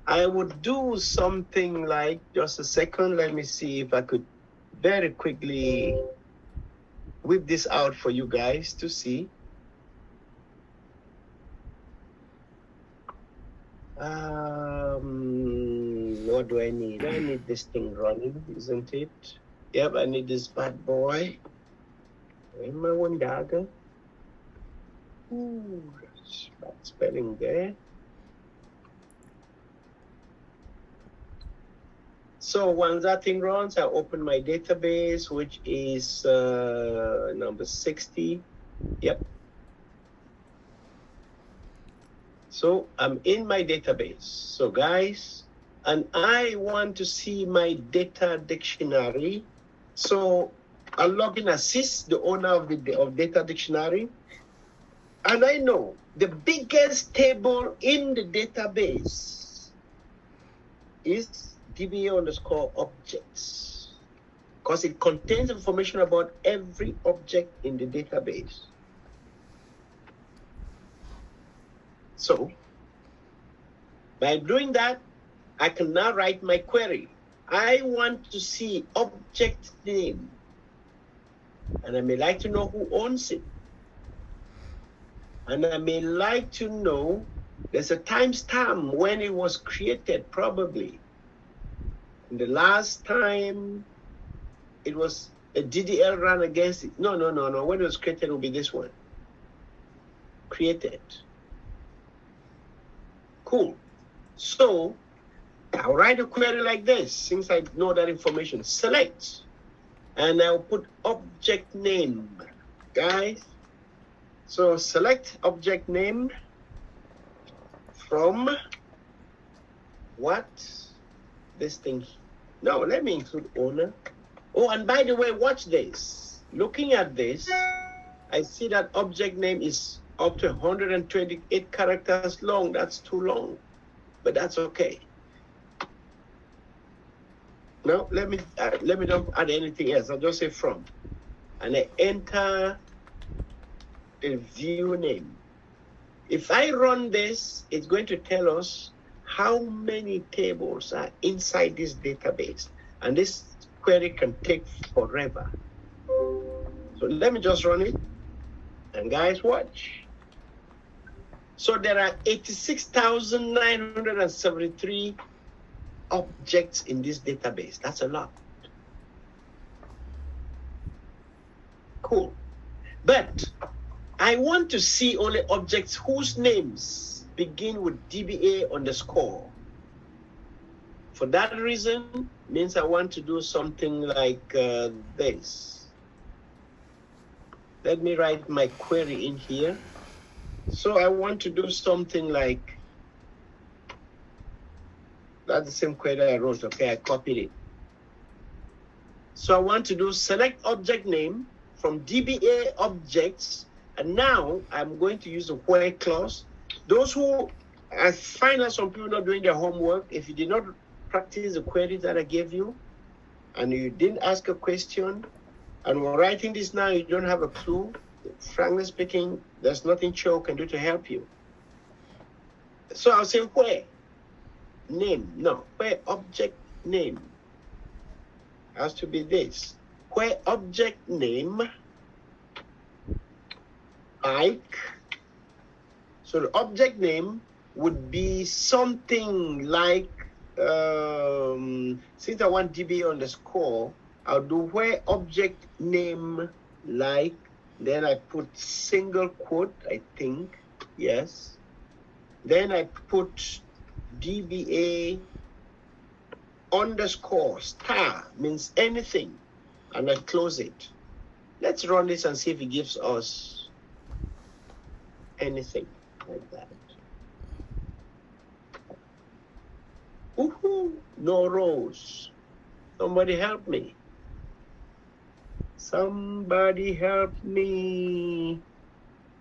S1: I would do something like, just a second, let me see if I could very quickly whip this out for you guys to see. What do I need? I need this thing running, isn't it? Yep, I need this bad boy. Where's my one dagger? Ooh, that's bad spelling there. So once that thing runs, I open my database, which is number 60. Yep. So I'm in my database. So guys, and I want to see my data dictionary. So I'll log in as Sis, the owner of data dictionary. And I know the biggest table in the database is DBA underscore objects, because it contains information about every object in the database. So by doing that, I can now write my query. I want to see object name, and I may like to know who owns it. And I may like to know, there's a timestamp when it was created, probably. And the last time it was a DDL run against it. No. When it was created, it will be this one. Created. Cool. So I'll write a query like this, since I know that information. Select, and I'll put object name, guys. So select object name from what? This thing. No, let me include owner. Oh, and by the way, watch this. Looking at this, I see that object name is up to 128 characters long. That's too long, but that's okay. No, let me not add anything else. I'll just say from, and I enter the view name. If I run this, it's going to tell us how many tables are inside this database, and this query can take forever. So let me just run it, and guys, watch. So there are 86,973 objects in this database. That's a lot. Cool. But I want to see only objects whose names begin with DBA underscore. For that reason, means I want to do something like this. Let me write my query in here. So I want to do something like, that's the same query I wrote, okay, I copied it. So I want to do select object name from DBA objects, and now I'm going to use the where clause. Those who, I find out some people not doing their homework. If you did not practice the query that I gave you, and you didn't ask a question, and we're writing this now, you don't have a clue, frankly speaking, there's nothing Cho can do to help you. So I'll say where name, no, where object name has to be this. Where object name, like, so the object name would be something like, since I want DB underscore, I'll do where object name like, then I put single quote, I think, yes. Then I put DBA underscore star, means anything, and I close it. Let's run this and see if it gives us anything like that. Woohoo, no rows. Somebody help me. Somebody help me.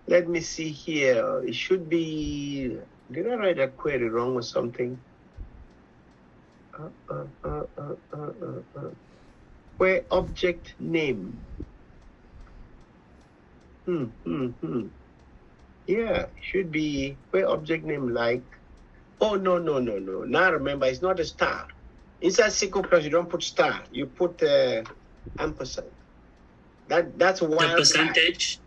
S1: Let me see here. It should be. Did I write that query wrong or something? Where object name. Yeah, should be where object name like. Oh no. Now I remember, it's not a star. Inside SQL Plus, you don't put star. You put ampersand. That's a
S3: The
S1: wild
S3: percentage.
S1: card.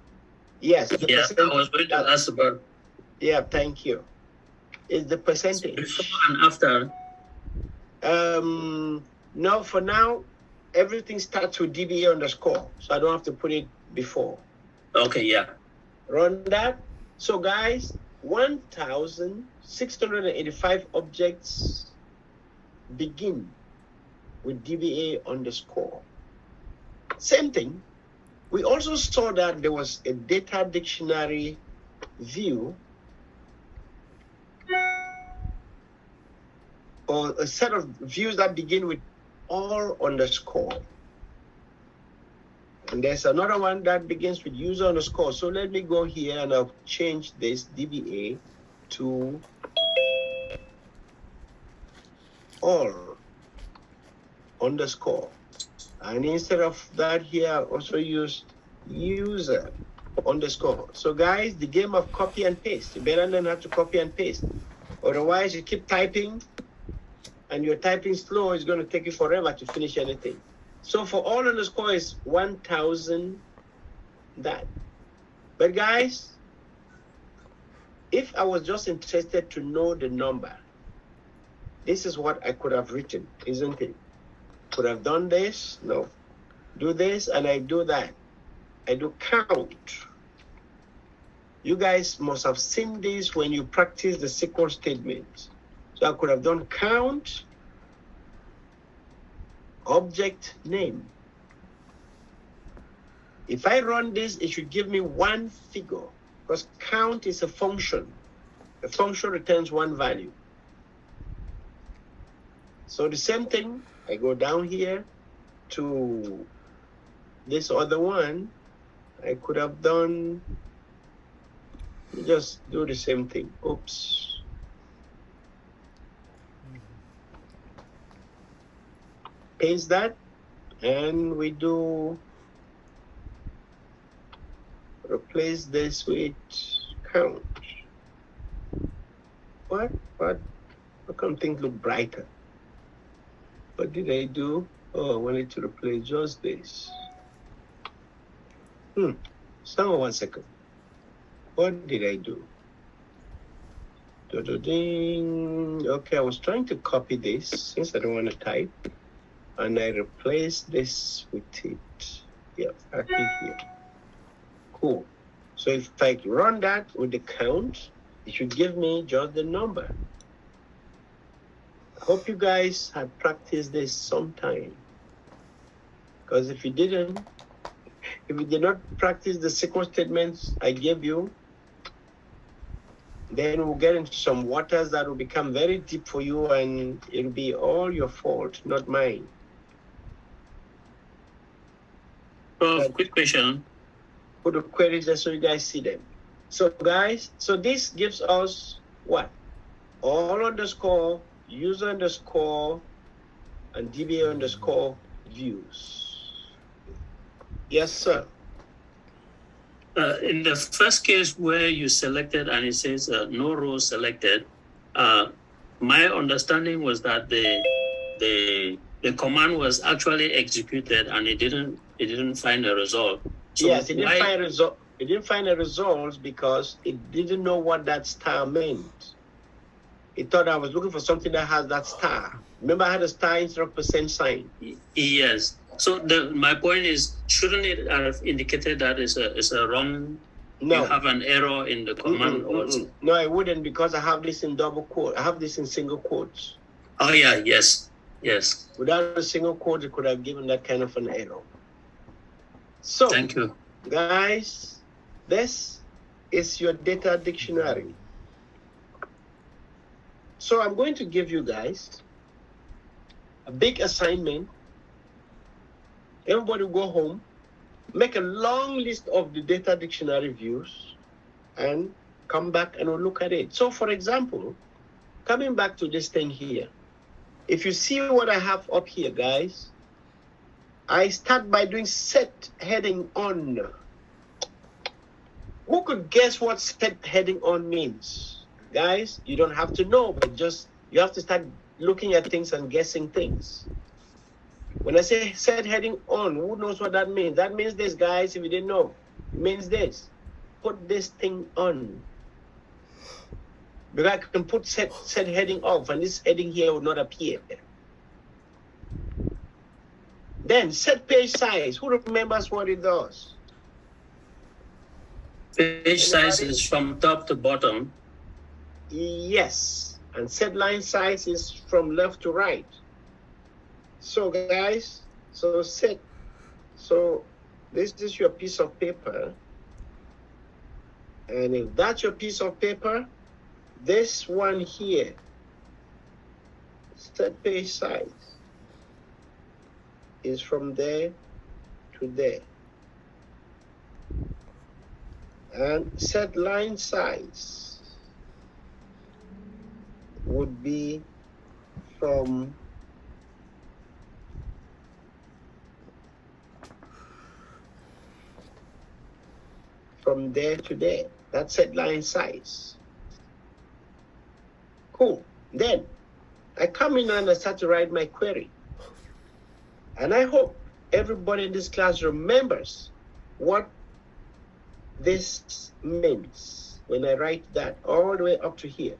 S1: Yes, the
S3: Yeah,
S1: percentage.
S3: I was going to ask about
S1: Yeah, thank you. It's the percentage.
S3: before and after.
S1: No, for now, everything starts with DBA underscore, so I don't have to put it before.
S3: Okay, yeah.
S1: Run that. So guys, 1,685 objects begin with DBA underscore. Same thing. We also saw that there was a data dictionary view or a set of views that begin with all underscore. And there's another one that begins with user underscore. So let me go here and I'll change this DBA to all underscore. And instead of that here, I also use user underscore. So guys, the game of copy and paste. You better learn how to copy and paste. Otherwise, you keep typing and you're typing slow, it's going to take you forever to finish anything. So for all underscore is 1,000 that. But guys, if I was just interested to know the number, this is what I could have written, isn't it? Could have done this? No. Do this and I do that. I do count. You guys must have seen this when you practice the SQL statements. So I could have done count, object name. If I run this, it should give me one figure because count is a function. A function returns one value. So the same thing, I go down here to this other one. I could have done, just do the same thing. Oops. Paste that, and we do replace this with count. What? How come things look brighter? What did I do? Oh, I wanted to replace just this. Stand on 1 second. What did I do? Okay, I was trying to copy this since I don't want to type. And I replace this with it. Yeah, actually here. Cool. So if I run that with the count, it should give me just the number. I hope you guys have practiced this sometime. Because if you didn't, if you did not practice the SQL statements I gave you, then we'll get into some waters that will become very deep for you and it'll be all your fault, not mine.
S3: Quick question.
S1: Put the queries there so you guys see them. So guys, so this gives us what? All underscore, user underscore, and DBA underscore views. Yes, sir.
S3: In the first case where you selected and it says no row selected, my understanding was that the command was actually executed and it didn't find a result. So
S1: yes, it didn't find a result. It didn't find a result because it didn't know what that star meant. It thought I was looking for something that has that star. Remember, I had a star instead of % sign.
S3: Yes. So my point is, shouldn't it have indicated that it's a wrong?
S1: No.
S3: You have an error in the command.
S1: No, I wouldn't because I have this in double quote. I have this in single quotes.
S3: Oh yeah, yes.
S1: Without a single quote, it could have given that kind of an error. So,
S3: thank you,
S1: guys. This is your data dictionary. So I'm going to give you guys a big assignment. Everybody go home make a long list of the data dictionary views and come back and we'll look at it. So for example, coming back to this thing here, if you see what I have up here, guys, I start by doing set heading on. Who could guess what set heading on means? Guys, you don't have to know, but just you have to start looking at things and guessing things. When I say set heading on, who knows what that means? That means this, guys, if you didn't know. It means this. Put this thing on. Because I can put set heading off, and this heading here will not appear. Then set page size. Who remembers what it does?
S3: Page size is from top to bottom.
S1: Yes. And set line size is from left to right. So guys, so this is your piece of paper. And if that's your piece of paper, this one here, set page size, is from there to there. And set line size would be from there to there. That's set line size. Cool. Then I come in and I start to write my query. And I hope everybody in this class remembers what this means when I write that all the way up to here.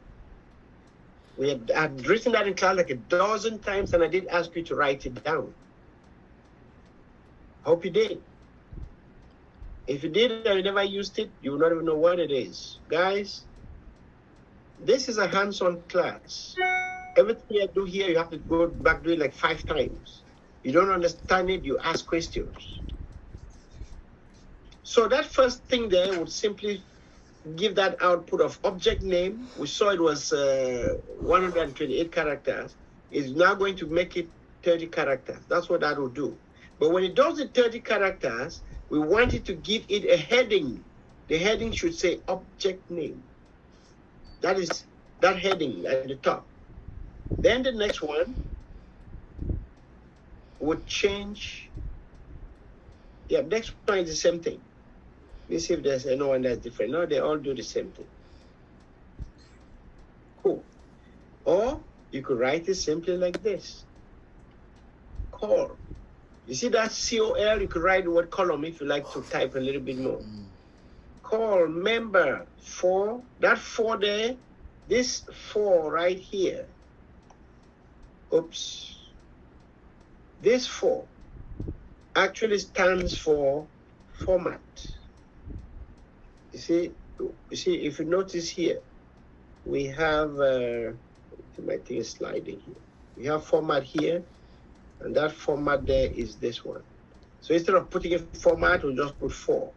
S1: I've written that in class like a dozen times, and I did ask you to write it down. Hope you did. If you did and you never used it, you will not even know what it is. Guys, this is a hands-on class. Everything I do here, you have to go back do it like 5 times. You don't understand it, you ask questions. So that first thing there would simply give that output of object name. We saw it was 128 characters. It's now going to make it 30 characters. That's what that will do. But when it does the 30 characters, we want it to give it a heading. The heading should say object name. That is that heading at the top. Then the next one would change. Yeah, next one is the same thing. Let's see if there's anyone that's different. No, they all do the same thing. Cool. Or you could write it simply like this. Call. You see that COL? You could write the word column if you like to type a little bit more. Call member 4. That 4 there, this 4 right here. Oops. This 4 actually stands for format. You see, if you notice here, we have, my thing is sliding here. We have format here, and that format there is this one. So instead of putting a format, we'll just put 4.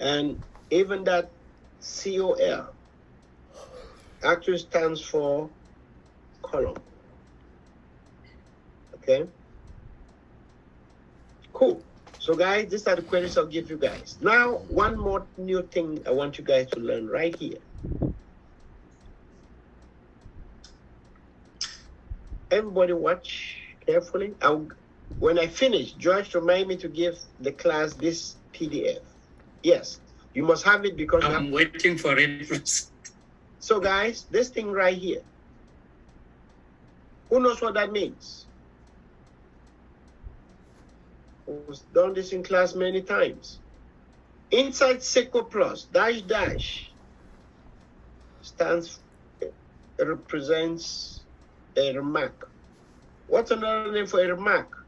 S1: And even that COL actually stands for column. Okay? Cool. So guys, these are the queries I'll give you guys. Now, one more new thing I want you guys to learn right here. Everybody watch carefully. When I finish, George, remind me to give the class this PDF. Yes, you must have it because
S3: I'm waiting for it.
S1: So guys, this thing right here. Who knows what that means? We've done this in class many times. Inside SQL Plus, dash represents a remark. What's another name for a remark?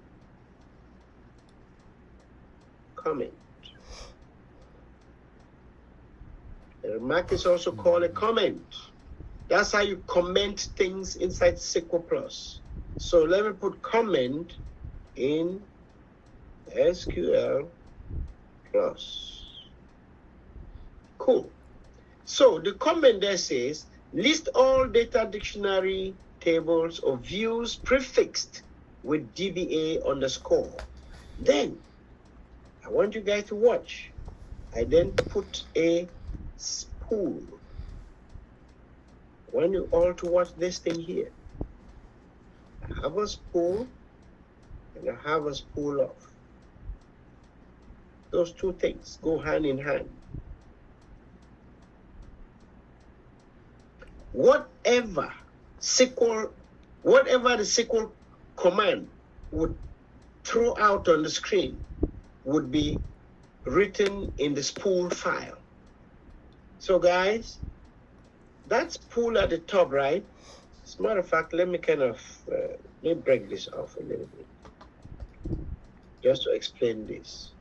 S1: Comment. A remark is also called a comment. That's how you comment things inside SQL Plus. So let me put comment in SQL Plus. Cool. So the comment there says, list all data dictionary tables or views prefixed with DBA underscore. Then, I want you guys to watch. I then put a spool. I want you all to watch this thing here. I have a spool and I have a spool off. Those two things go hand in hand. Whatever the SQL command would throw out on the screen would be written in the spool file. So guys, that spool at the top, right? As a matter of fact, let me let me break this off a little bit just to explain this.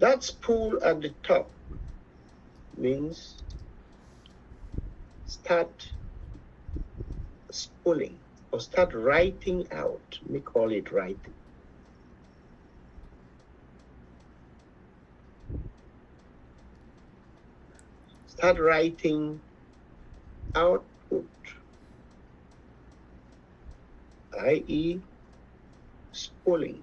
S1: That spool at the top means start spooling or start writing out. Let me call it writing. Start writing output, i.e. spooling.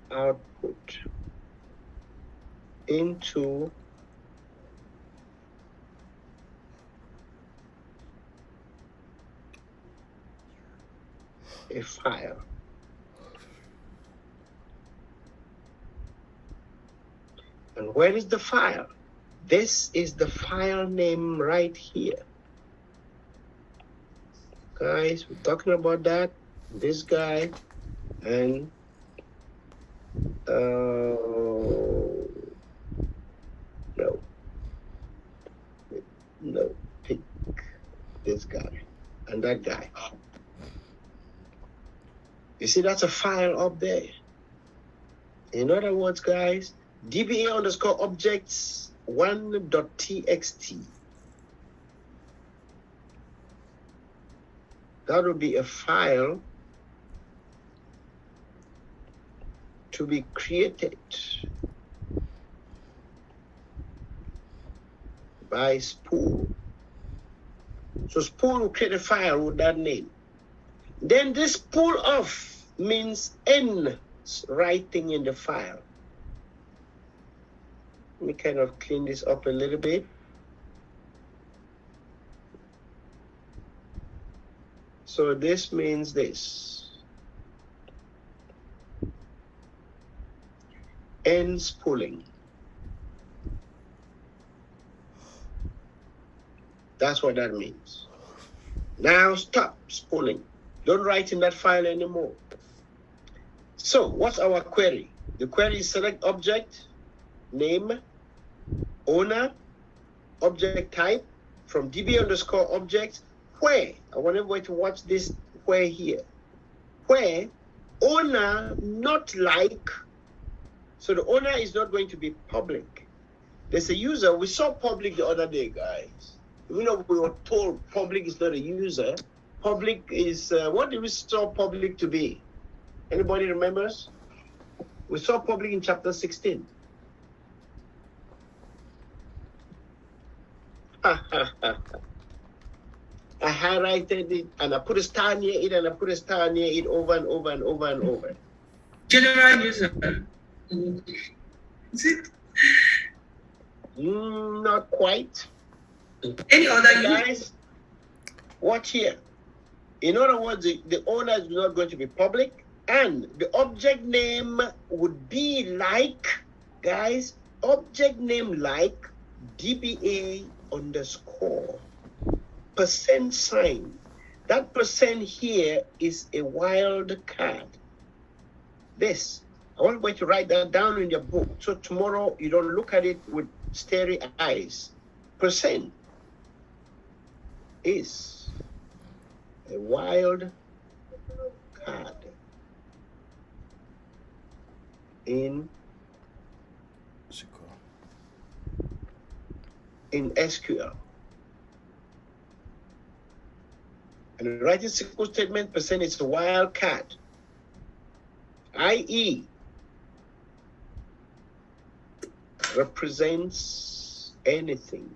S1: Output into a file. And where is the file? This is the file name right here. Guys, we're talking about that. This guy and pick this guy and that guy. You see, that's a file up there. In other words, guys, DBA underscore objects 1.txt. That will be a file to be created by spool. So spool will create a file with that name. Then this spool off means end writing in the file. Let me kind of clean this up a little bit. So this means this. End spooling. That's what that means. Now stop spooling. Don't write in that file anymore. So what's our query? The query is select object, name, owner, object type from DB underscore object, where, I want everybody to watch this where here, where owner not like, so the owner is not going to be public. There's a user, we saw public the other day, guys. We were told public is not a user. Public is, what did we saw public to be? Anybody remembers? We saw public in chapter 16. I highlighted it and I put a star near it and I put a star near it over and over and over and over.
S2: General user. Is it?
S1: Not quite.
S2: Any other
S1: guys? Watch here. In other words, the owner is not going to be public, and the object name would be like, guys, object name like DBA underscore %sign. That % here is a wild card. This, I want you to write that down in your book so tomorrow you don't look at it with starry eyes. % is a wild card in SQL. And writing SQL statement % is a wild card, i.e. represents anything,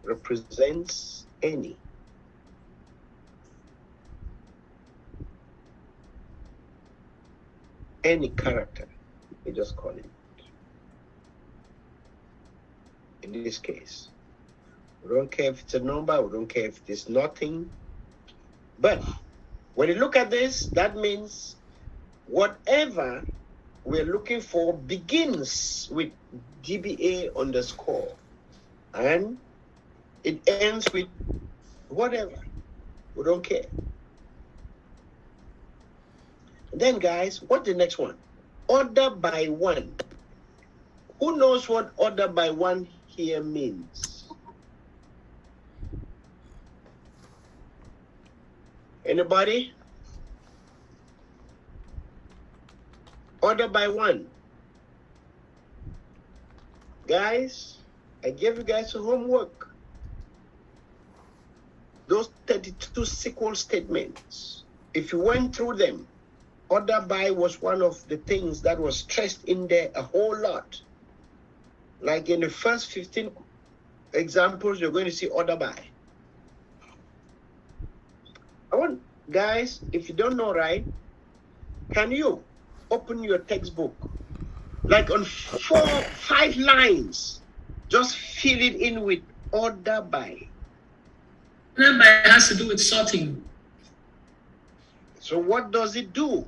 S1: represents any. any character, we just call it. In this case, we don't care if it's a number, we don't care if it's nothing. But when you look at this, that means whatever we're looking for begins with DBA underscore and it ends with whatever. We don't care. And then, guys, what's the next one? Order by one. Who knows what order by one here means? Anybody? Order by one. Guys, I gave you guys some homework. Those 32 SQL statements, if you went through them, order by was one of the things that was stressed in there a whole lot. Like in the first 15 examples, you're going to see order by. I want, guys, if you don't know, right, can you open your textbook? Like on 4-5 lines, just fill it in with order by.
S6: Order by has to do with sorting.
S1: So what does it do?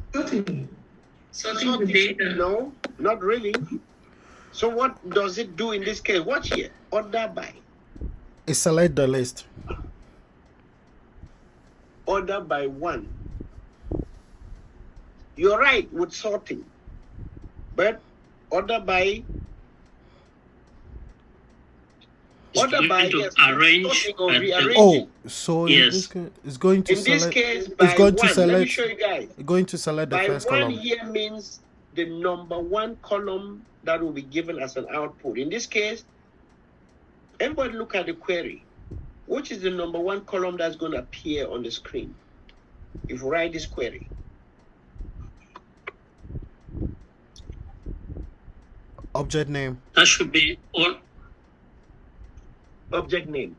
S6: Sorting the data.
S1: No, not really. So what does it do in this case? Watch here. Order by.
S4: It select the list.
S1: Order by one. You're right with sorting. But order by. Order by
S3: to
S1: yes,
S3: arrange
S1: or
S3: and
S1: rearranging.
S4: Oh, so
S3: Yes.
S4: in this case, it's going to
S1: In this
S4: select.
S1: case, by
S4: It's going to
S1: one. Let me
S4: select.
S1: show you guys.
S4: Going to select the
S1: By
S4: first
S1: one
S4: column.
S1: here means the number one column that will be given as an output. In this case, everybody look at the query. Which is the number one column that's going to appear on the screen? If you write this query.
S4: Object name.
S3: That should be all.
S1: Object name.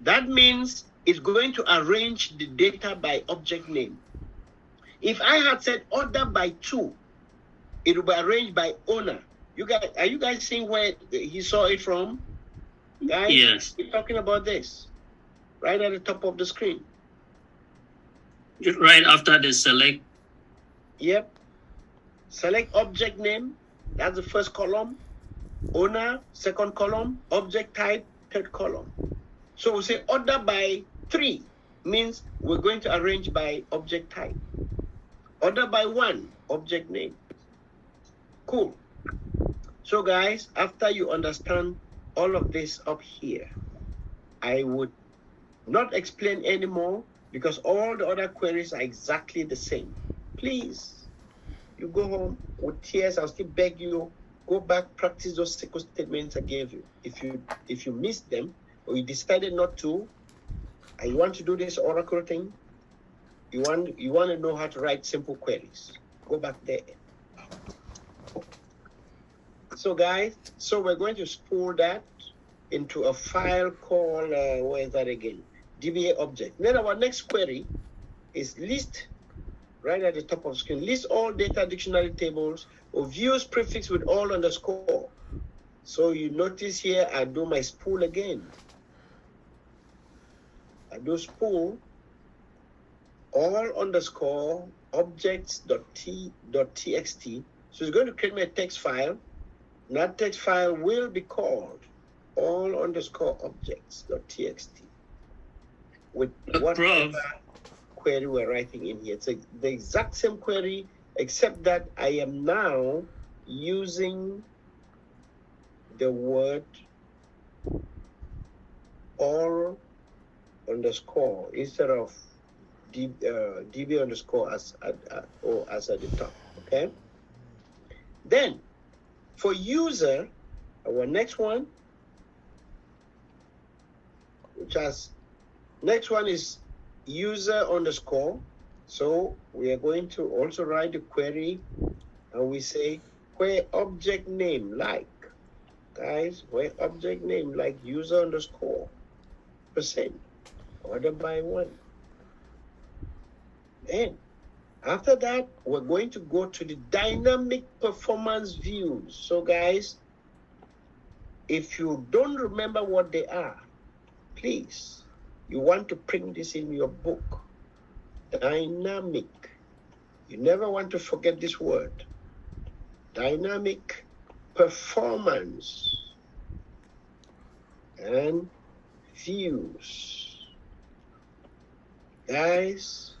S1: That means it's going to arrange the data by object name. If I had said order by two, it will be arranged by owner. You guys, are you guys seeing where he saw it from? Guys,
S3: Yes.
S1: we're talking about this right at the top of the screen.
S3: Right after the select.
S1: Yep. Select object name. That's the first column. Owner, second column. Object type, third column. So we say order by 3 means we're going to arrange by object type. Order by 1, object name. Cool. So guys, after you understand all of this up here, I would not explain anymore because all the other queries are exactly the same. Please, you go home with tears. I'll still beg you, go back, practice those SQL statements I gave you. If you missed them or you decided not to, and you want to do this Oracle thing, you want to know how to write simple queries, go back there. So guys, so we're going to spool that into a file called, where is that again? DBA object. Then our next query is list, right at the top of the screen, list all data dictionary tables or views prefix with all underscore. So you notice here, I do my spool again. I do spool all underscore objects.txt. So it's going to create me a text file. And that text file will be called all underscore objects.txt with whatever query we're writing in here. It's the exact same query, except that I am now using the word all underscore instead of db underscore as at the top. Okay. Then for user, our next one, next one is user underscore. So we are going to also write the query and we say where object name like, guys, where object name like user underscore % order by 1. Then After that, we're going to go to the dynamic performance views. So guys, if you don't remember what they are, please, you want to print this in your book. Dynamic. You never want to forget this word. Dynamic performance and views. Guys,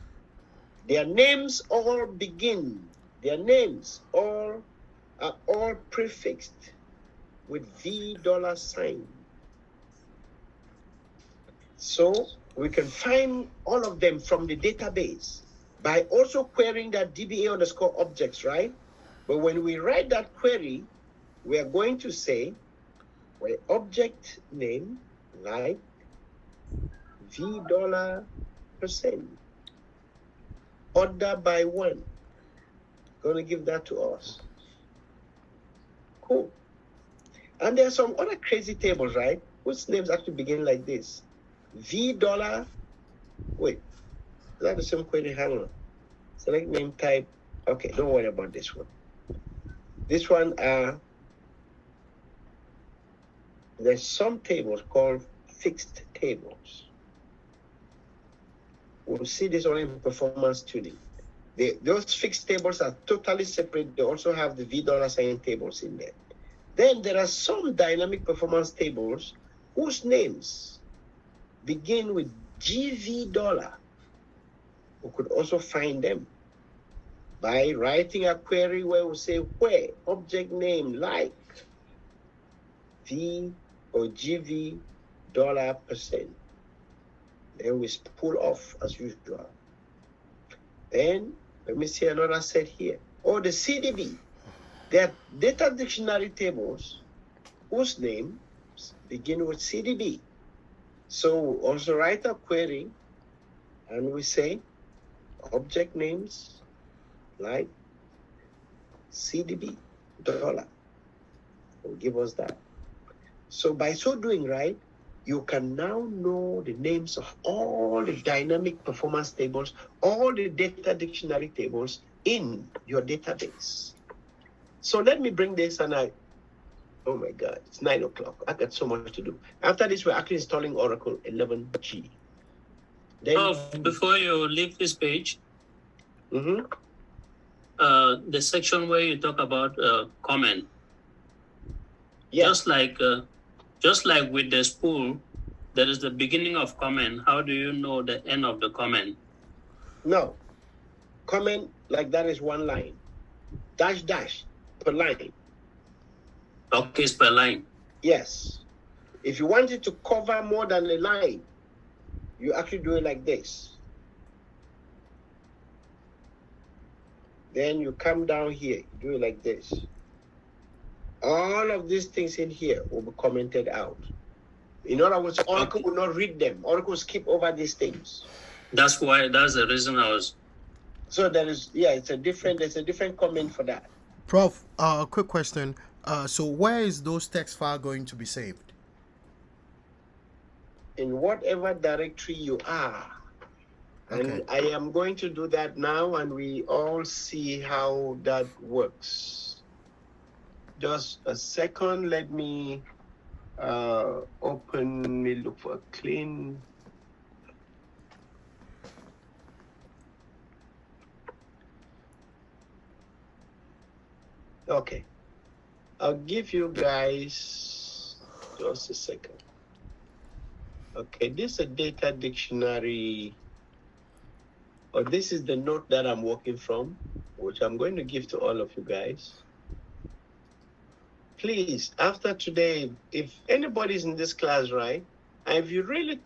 S1: their names all begin, their names all are all prefixed with $. So we can find all of them from the database by also querying that DBA underscore objects, right? But when we write that query, we are going to say, well, object name like $%. Order by one. Gonna give that to us. Cool. And there are some other crazy tables, right? Whose names actually begin like this. $. Wait, is that the same query? Hang on. Select name type. Okay, don't worry about this one. This one, there's some tables called fixed tables. We'll see this only in performance tuning. Those fixed tables are totally separate. They also have the $sign tables in there. Then there are some dynamic performance tables whose names begin with $. We could also find them by writing a query where we say where object name like V or GV $%. Then we pull off as usual. Then let me see another set here. Oh, the CDB. There are data dictionary tables whose names begin with CDB. So we also write a query and we say object names like CDB $. Will give us that. So by so doing, right, you can now know the names of all the dynamic performance tables, all the data dictionary tables in your database. So let me bring this and oh my God, it's 9 o'clock. I got so much to do. After this, we're actually installing Oracle 11G. Then,
S3: before you leave this page,
S1: mm-hmm.
S3: The section where you talk about comment,
S1: Yes.
S3: just like with the spool, there is the beginning of comment. How do you know the end of the comment?
S1: No. Comment like that is one line. Dash per line.
S3: Okay, it's per line.
S1: Yes. If you want it to cover more than a line, you actually do it like this. Then you come down here, do it like this. All of these things in here will be commented out. In other words, Oracle will not read them. Oracle will skip over these things.
S3: That's the reason I was.
S1: So there's a different comment for that.
S4: Prof, quick question. So where is those text file going to be saved?
S1: In whatever directory you are. And
S4: Okay.
S1: I am going to do that now, and we all see how that works. Just a second, let me look for a clean. Okay, I'll give you guys just a second. Okay, this is a data dictionary, or this is the note that I'm working from, which I'm going to give to all of you guys. Please, after today, if anybody's in this class, right, and if you really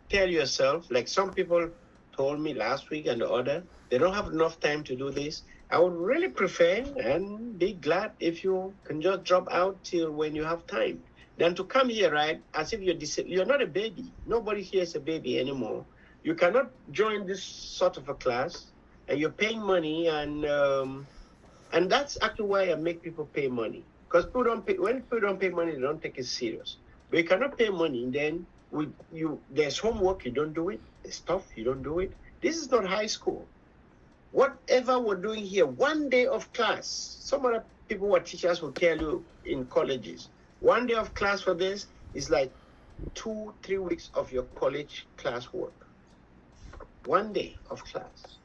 S1: tell yourself, like some people told me last week and the other, they don't have enough time to do this, I would really prefer and be glad if you can just drop out till when you have time, than to come here, right, as if you're not a baby. Nobody here is a baby anymore. You cannot join this sort of a class, and you're paying money, and that's actually why I make people pay money. Because when people don't pay money, they don't take it serious. But you cannot pay money, then there's homework, you don't do it. There's stuff, you don't do it. This is not high school. whatever we're doing here, 1 day of class, some other people who are teachers will tell you in colleges, 1 day of class for this is like 2-3 weeks of your college classwork. 1 day of class.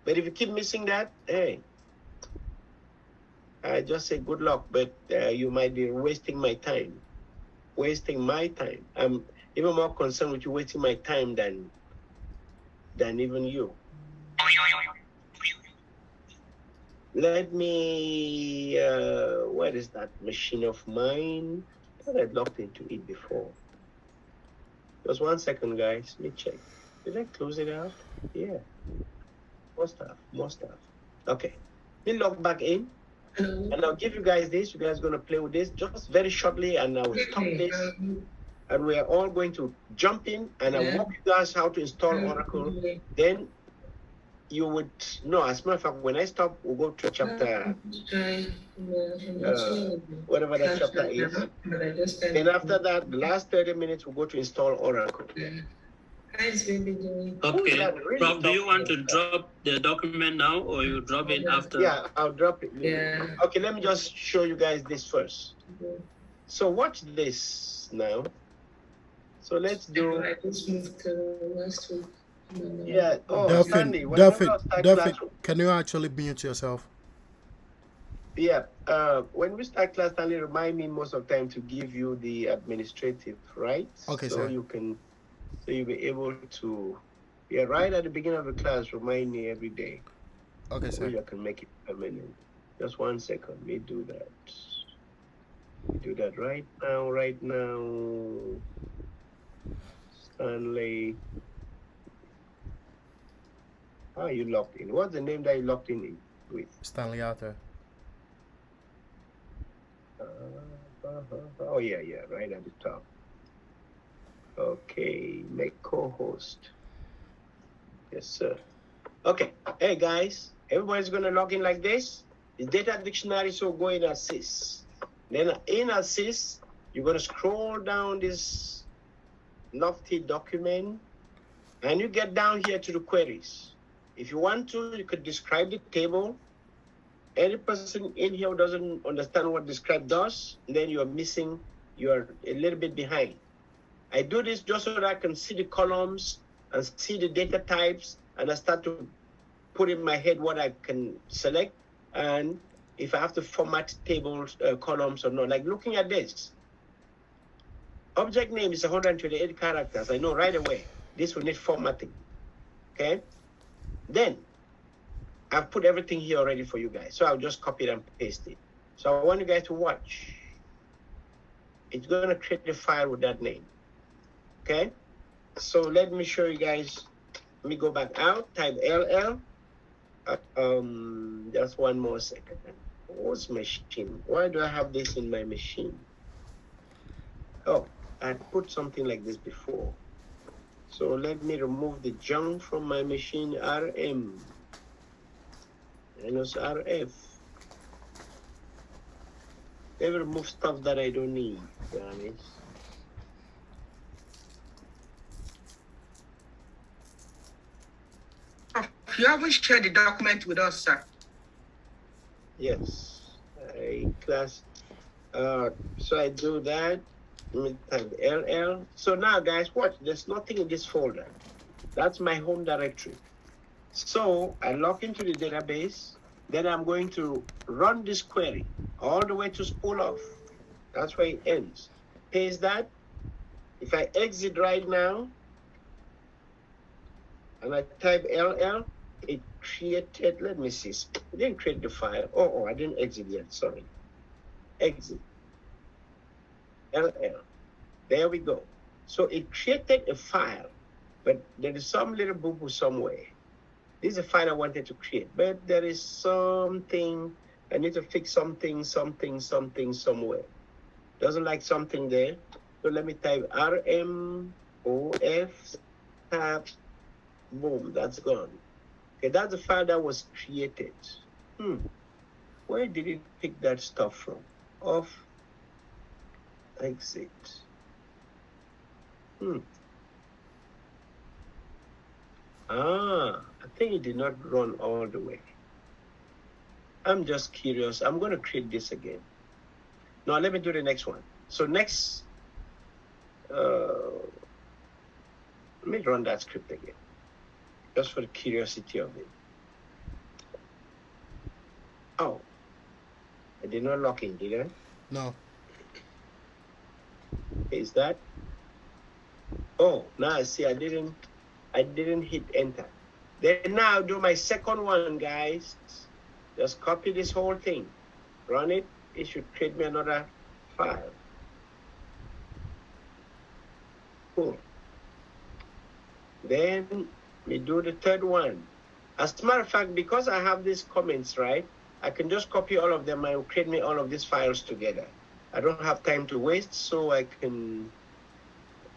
S1: But if you keep missing that, hey, I just say good luck, but you might be wasting my time. I'm even more concerned with you wasting my time than even you. Let me, where is that machine of mine? I thought I'd logged into it before. Just 1 second, guys. Let me check. Did I close it out? Yeah. More stuff. Okay. Let me log back in. And I'll give you guys this. You guys are going to play with this just very shortly, and I'll stop this. And we're all going to jump in, and I'll walk you guys how to install Oracle. Then you would know, as a matter of fact, when I stop, we'll go to chapter, whatever that chapter is. Then after that, the last 30 minutes, we'll go to install Oracle.
S3: Okay. Rob, do you want to drop the document now, or you drop it after?
S1: Yeah, I'll drop it.
S2: Yeah.
S1: Okay, let me just show you guys this first. So watch this now. So let's do.
S2: I just moved to last week.
S1: Yeah. Oh, Stanley, whenever I start
S4: Duffin,
S1: class-
S4: can you actually mute yourself?
S1: Yeah. When we start class, Stanley, remind me most of the time to give you the administrative rights.
S4: Okay,
S1: so
S4: sir.
S1: So you'll be able to. Yeah, right at the beginning of the class, remind me every day.
S4: Okay,
S1: So
S4: sir.
S1: I can make it permanent. Just 1 second. Let me do that. Do that right now. Stanley. How are you logged in? What's the name that you logged in with?
S4: Stanley Arthur.
S1: Oh, yeah, right at the top. Okay, make co-host. Yes, sir. Okay, hey guys, everybody's gonna log in like this. The data dictionary, so go in Assist. Then in Assist, you're gonna scroll down this lofty document, and you get down here to the queries. If you want to, you could describe the table. Any person in here who doesn't understand what describe does, then you're a little bit behind. I do this just so that I can see the columns and see the data types, and I start to put in my head what I can select, and if I have to format tables, columns or not. Like looking at this, object name is 128 characters. I know right away this will need formatting. Okay, then I've put everything here already for you guys, so I'll just copy it and paste it. So I want you guys to watch. It's going to create a file with that name. Okay, so let me show you guys. Let me go back out, type LL. Just 1 more second. What's machine? Why do I have this in my machine? Oh, I put something like this before. So let me remove the junk from my machine, RM. Minus RF. Let me remove stuff that I don't need, guys.
S2: You haven't shared the document with us, sir.
S1: Yes, class. So I do that. Let me type LL. So now, guys, watch. There's nothing in this folder. That's my home directory. So I log into the database. Then I'm going to run this query all the way to spool off. That's where it ends. Paste that. If I exit right now and I type LL, it created, let me see, it didn't create the file. Oh, I didn't exit yet, sorry. Exit. LL. There we go. So it created a file, but there is some little boo-boo somewhere. This is a file I wanted to create, but there is something, I need to fix something somewhere. Doesn't like something there. So let me type RMOF tab, boom, that's gone. Okay, that's the file that was created. Where did it pick that stuff from? Off, exit. I think it did not run all the way. I'm just curious. I'm going to create this again. Now, let me do the next one. So next, let me run that script again, just for the curiosity of it. Oh, I did not lock in, did I?
S4: No.
S1: Is that? Oh, now I see I didn't hit enter. Then now do my second one, guys. Just copy this whole thing, run it. It should create me another file. Cool. Then we do the third one. As a matter of fact, because I have these comments, right, I can just copy all of them and it will create me all of these files together. I don't have time to waste, so I could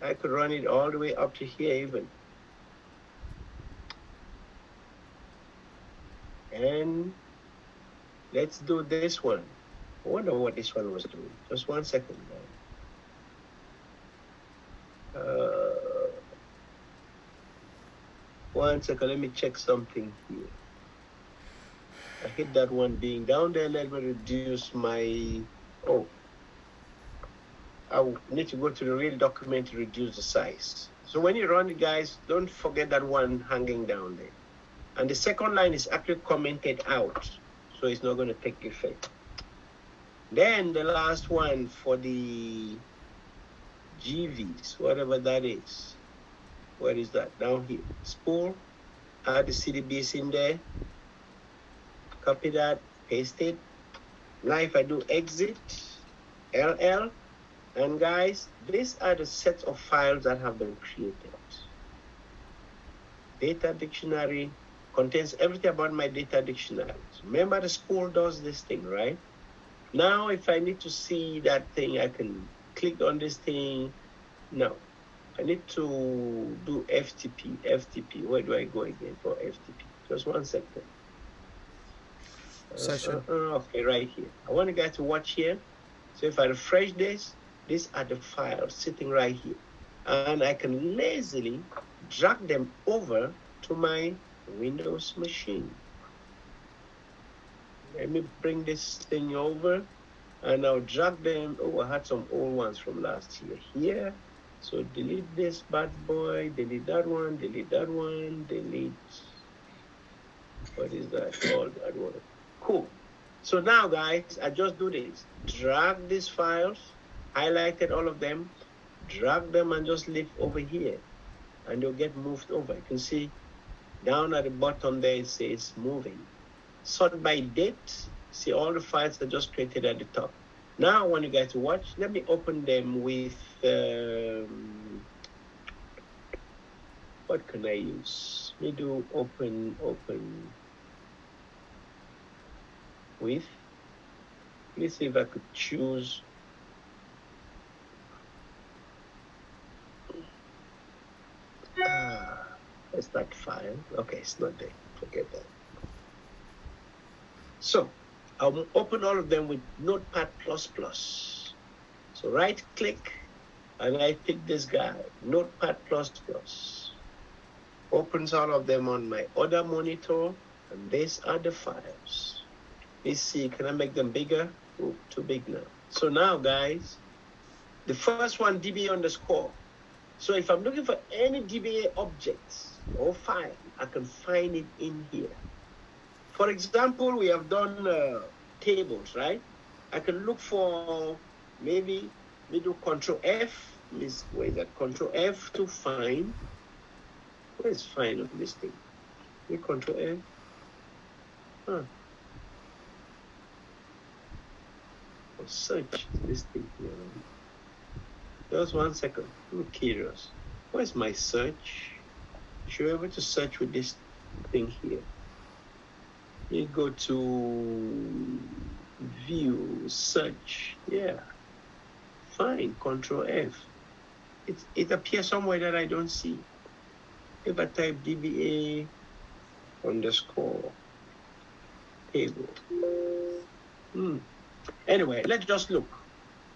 S1: run it all the way up to here even. And let's do this one. I wonder what this one was doing. Just 1 second. One second, let me check something here. I hit that one being down there. Let me reduce my, I need to go to the real document to reduce the size. So when you run it, guys, don't forget that one hanging down there. And the second line is actually commented out, so it's not going to take effect. Then the last one for the GVs, whatever that is. Where is that? Down here. Spool, add the CDBs in there, copy that, paste it. Now if I do exit, LL, and guys, these are the sets of files that have been created. Data dictionary contains everything about my data dictionaries. Remember the spool does this thing, right? Now if I need to see that thing, I can click on this thing. No, I need to do FTP. Where do I go again for FTP? Just 1 second.
S4: Session.
S1: Okay, right here. I want you guys to watch here. So if I refresh this, these are the files sitting right here. And I can lazily drag them over to my Windows machine. Let me bring this thing over and I'll drag them. Oh, I had some old ones from last year here. So delete this bad boy, delete that one, delete that one, delete, what is that? All that one. Cool. So now guys, I just do this. Drag these files, highlighted all of them, drag them and just leave over here. And they'll get moved over. You can see down at the bottom there it says moving. Sort by date. See all the files are just created at the top. Now I want you guys to watch. Let me open them with what can I use? Let me do open with. Let's see if I could choose. That's that file. Okay, it's not there. Forget that. So I'll open all of them with Notepad++. So right click and I pick this guy, Notepad++. Opens all of them on my other monitor and these are the files. Let's see, can I make them bigger? Oh, too big now. So now guys, the first one DBA underscore. So if I'm looking for any DBA objects or file, I can find it in here. For example, we have done tables, right? I can look for maybe we do Control F. Where is that? Control F to find. Where is find on this thing? We Control F. Huh. Or search this thing here. Just 1 second. I'm curious. Where's my search? Should be able to search with this thing here. You go to view, search, yeah, fine, Control F. It appears somewhere that I don't see. If I type DBA underscore table. Anyway, let's just look.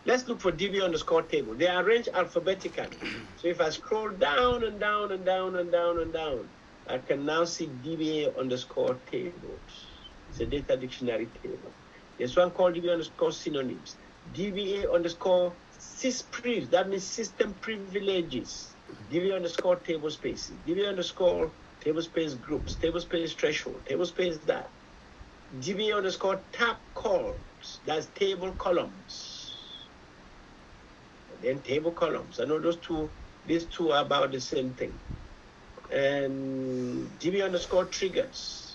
S1: Let's look for DBA underscore table. They are arranged alphabetically. So if I scroll down and down and down and down and down, I can now see DBA underscore tables. It's a data dictionary table. There's one called DBA underscore synonyms. DBA underscore syspriv, that means system privileges. DBA underscore table spaces. DBA underscore table space groups, table space threshold, table space that. DBA underscore tab calls, that's table columns. And then table columns. I know these two are about the same thing. And DB underscore triggers.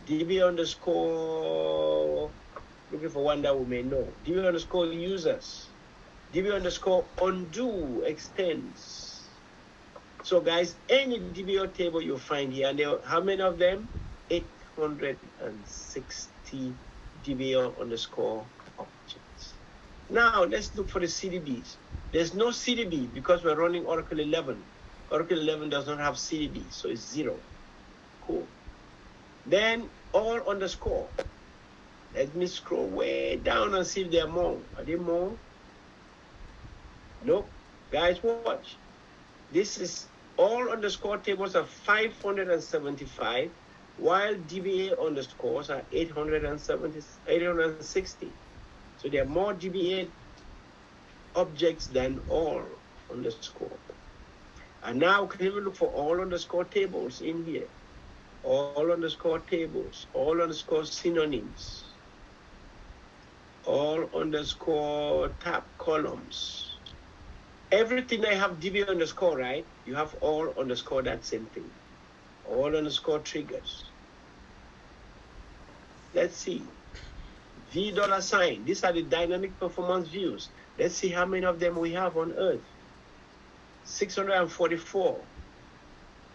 S1: DB underscore, looking for one that we may know. DB underscore users. DB underscore undo extends. So guys, any DBO table you find here, and there, how many of them? 860 DBO underscore objects. Now let's look for the CDBs. There's no CDB because we're running Oracle 11. Oracle 11 does not have CDB, so it's 0. Cool. Then all underscore. Let me scroll way down and see if there are more. Are there more? Nope. Guys, watch. This is all underscore tables are 575, while DBA underscores are 860. So there are more DBA objects than all underscore. And now we can even look for all underscore tables in here. All underscore tables, all underscore synonyms, all underscore tab columns. Everything I have DB underscore, right? You have all underscore that same thing. All underscore triggers. Let's see. V $sign. These are the dynamic performance views. Let's see how many of them we have on Earth. 644.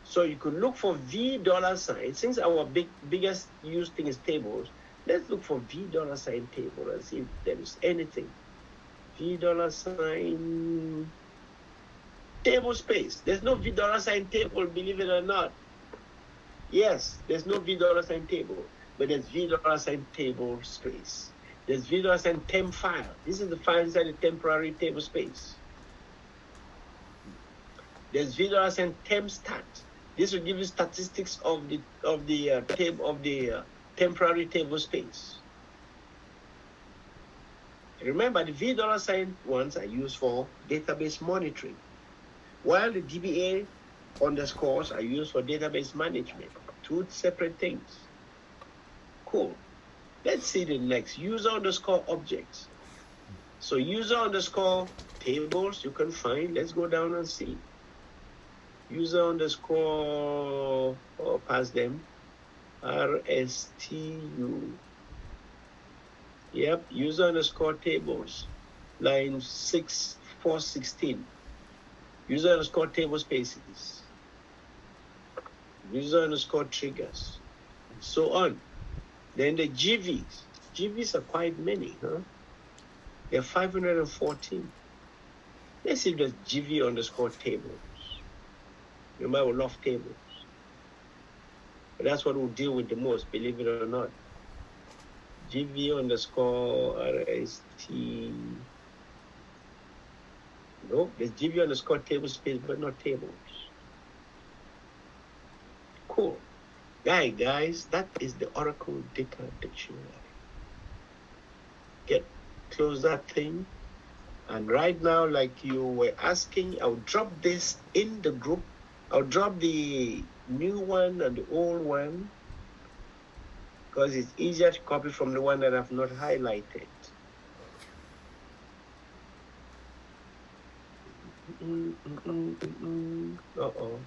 S1: So you could look for V $sign. Since our biggest used thing is tables, let's look for V $sign table and see if there is anything. V $sign table space. There's no V $sign table, believe it or not. Yes, there's no V $sign table, but there's V $sign table space. There's V $sign temp file. This is the file inside the temporary table space. There's V $sign temp stat. This will give you statistics of the temporary table space. Remember, the V $sign ones are used for database monitoring, while the DBA underscores are used for database management. Two separate things. Cool. Let's see the next. User underscore objects. So user underscore tables you can find. Let's go down and see. User underscore, pass them. RSTU. Yep, user underscore tables. Line 416. User underscore table spaces. User underscore triggers. So on. Then the GVs. GVs are quite many, huh? They're 514. Let's see if there's GV underscore tables. Remember, we love tables. But that's what we'll deal with the most, believe it or not. GV underscore RST. No, there's GV underscore table space, but not tables. Cool. Guys, that is the Oracle Data Dictionary. Close that thing. And right now, like you were asking, I'll drop this in the group. I'll drop the new one and the old one because it's easier to copy from the one that I've not highlighted. Uh-oh.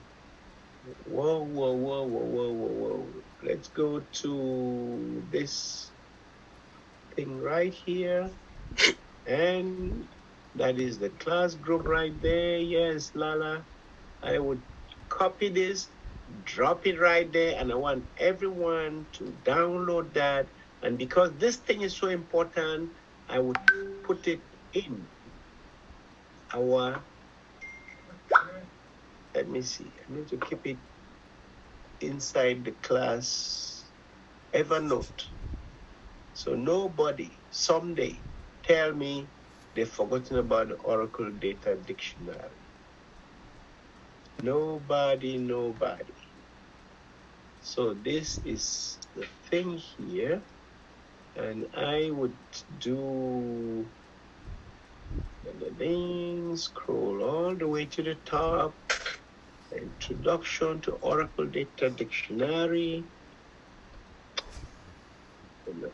S1: Whoa. Let's go to this thing right here. And that is the class group right there. Yes, Lala. I would copy this, drop it right there, and I want everyone to download that. And because this thing is so important, I would put it in our, let me see, I need to keep it inside the class Evernote. So nobody someday tell me they've forgotten about the Oracle Data Dictionary. Nobody. So this is the thing here, and I would do the thing, scroll all the way to the top. Introduction to Oracle Data Dictionary. And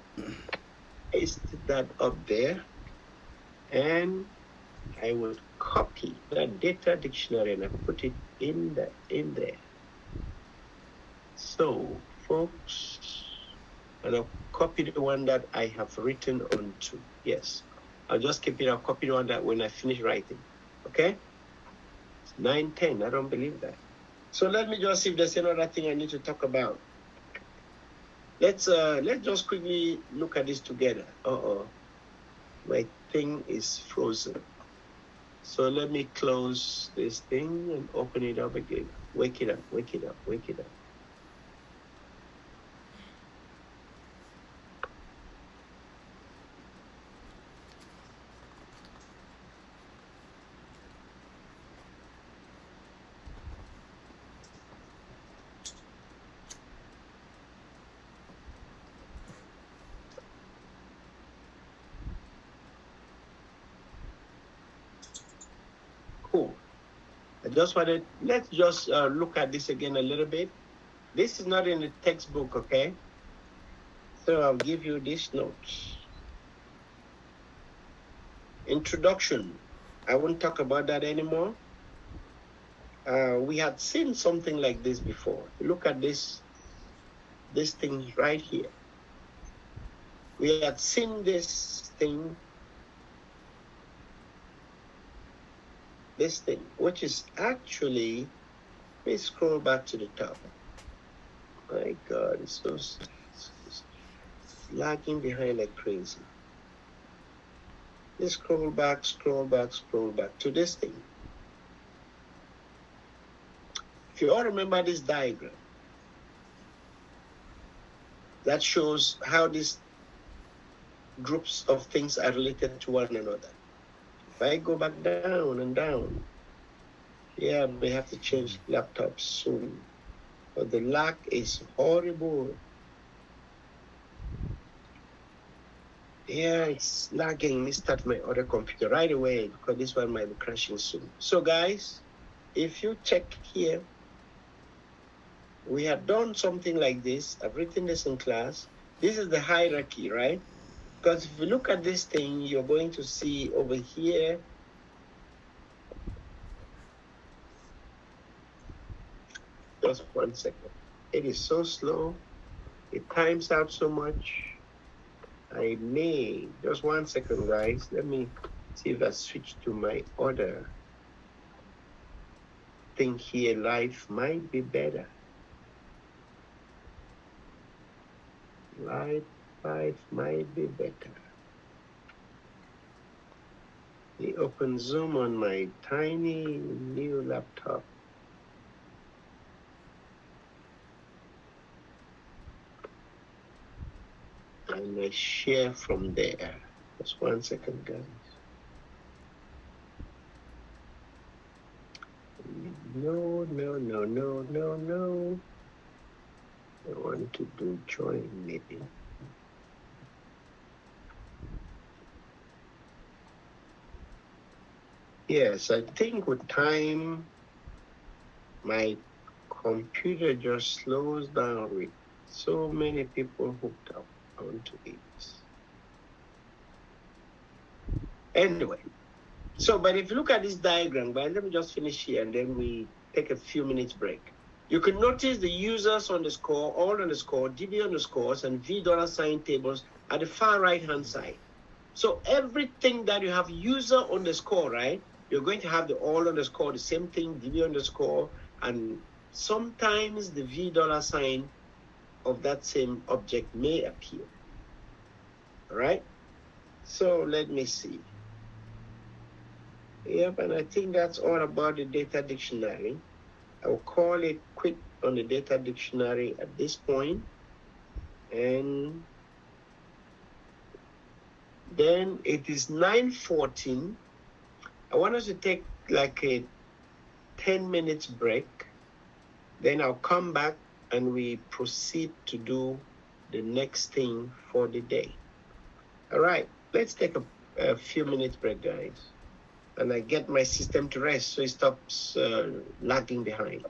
S1: paste that up there, and I would copy that data dictionary and I put it in there. So, folks, and I'll copy the one that I have written onto. Yes, I'll just keep it. I'll copy the one that when I finish writing. Okay. 9:10. I don't believe that. So let me just see if there's another thing I need to talk about. Let's just quickly look at this together. My thing is frozen. So let me close this thing and open it up again. Wake it up, wake it up, wake it up. Cool. Let's just look at this again a little bit. This is not in the textbook, okay? So I'll give you these notes. Introduction. I won't talk about that anymore. We had seen something like this before. Look at this thing right here. We had seen this thing, which is actually, let me scroll back to the top. My God, it's lagging behind like crazy. Let's scroll back to this thing. If you all remember this diagram, that shows how these groups of things are related to one another. If I go back down and down, yeah, we have to change laptops soon. But the lag is horrible. Yeah, it's lagging. Let me start my other computer right away because this one might be crashing soon. So guys, if you check here, we have done something like this. I've written this in class. This is the hierarchy, right? Because if you look at this thing, you're going to see over here, just 1 second. It is so slow. It times out so much. Just 1 second, guys. Let me see if I switch to my other thing here. Life might be better. Life might be better. Let me open Zoom on my tiny new laptop. And I share from there. Just 1 second, guys. No. I want to do join maybe. Yes, I think with time, my computer just slows down with so many people hooked up onto it. Anyway, but if you look at this diagram, but let me just finish here and then we take a few minutes break. You can notice the users underscore, all underscore, DB underscores, and $sign tables at the far right-hand side. So everything that you have user underscore, right? You're going to have the all underscore, the same thing, DB underscore, and sometimes the $sign of that same object may appear. All right? So let me see. Yep, and I think that's all about the data dictionary. I'll call it quit on the data dictionary at this point. And then it is 9:14. I want us to take like a 10 minutes break. Then I'll come back and we proceed to do the next thing for the day. All right, let's take a few minutes break, guys. And I get my system to rest so it stops lagging behind.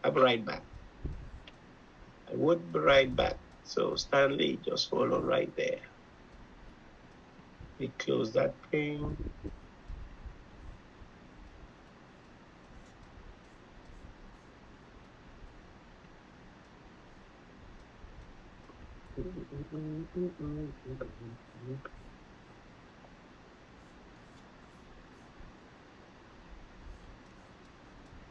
S1: I'll be right back. I would be right back. So Stanley, just hold on right there. We close that thing.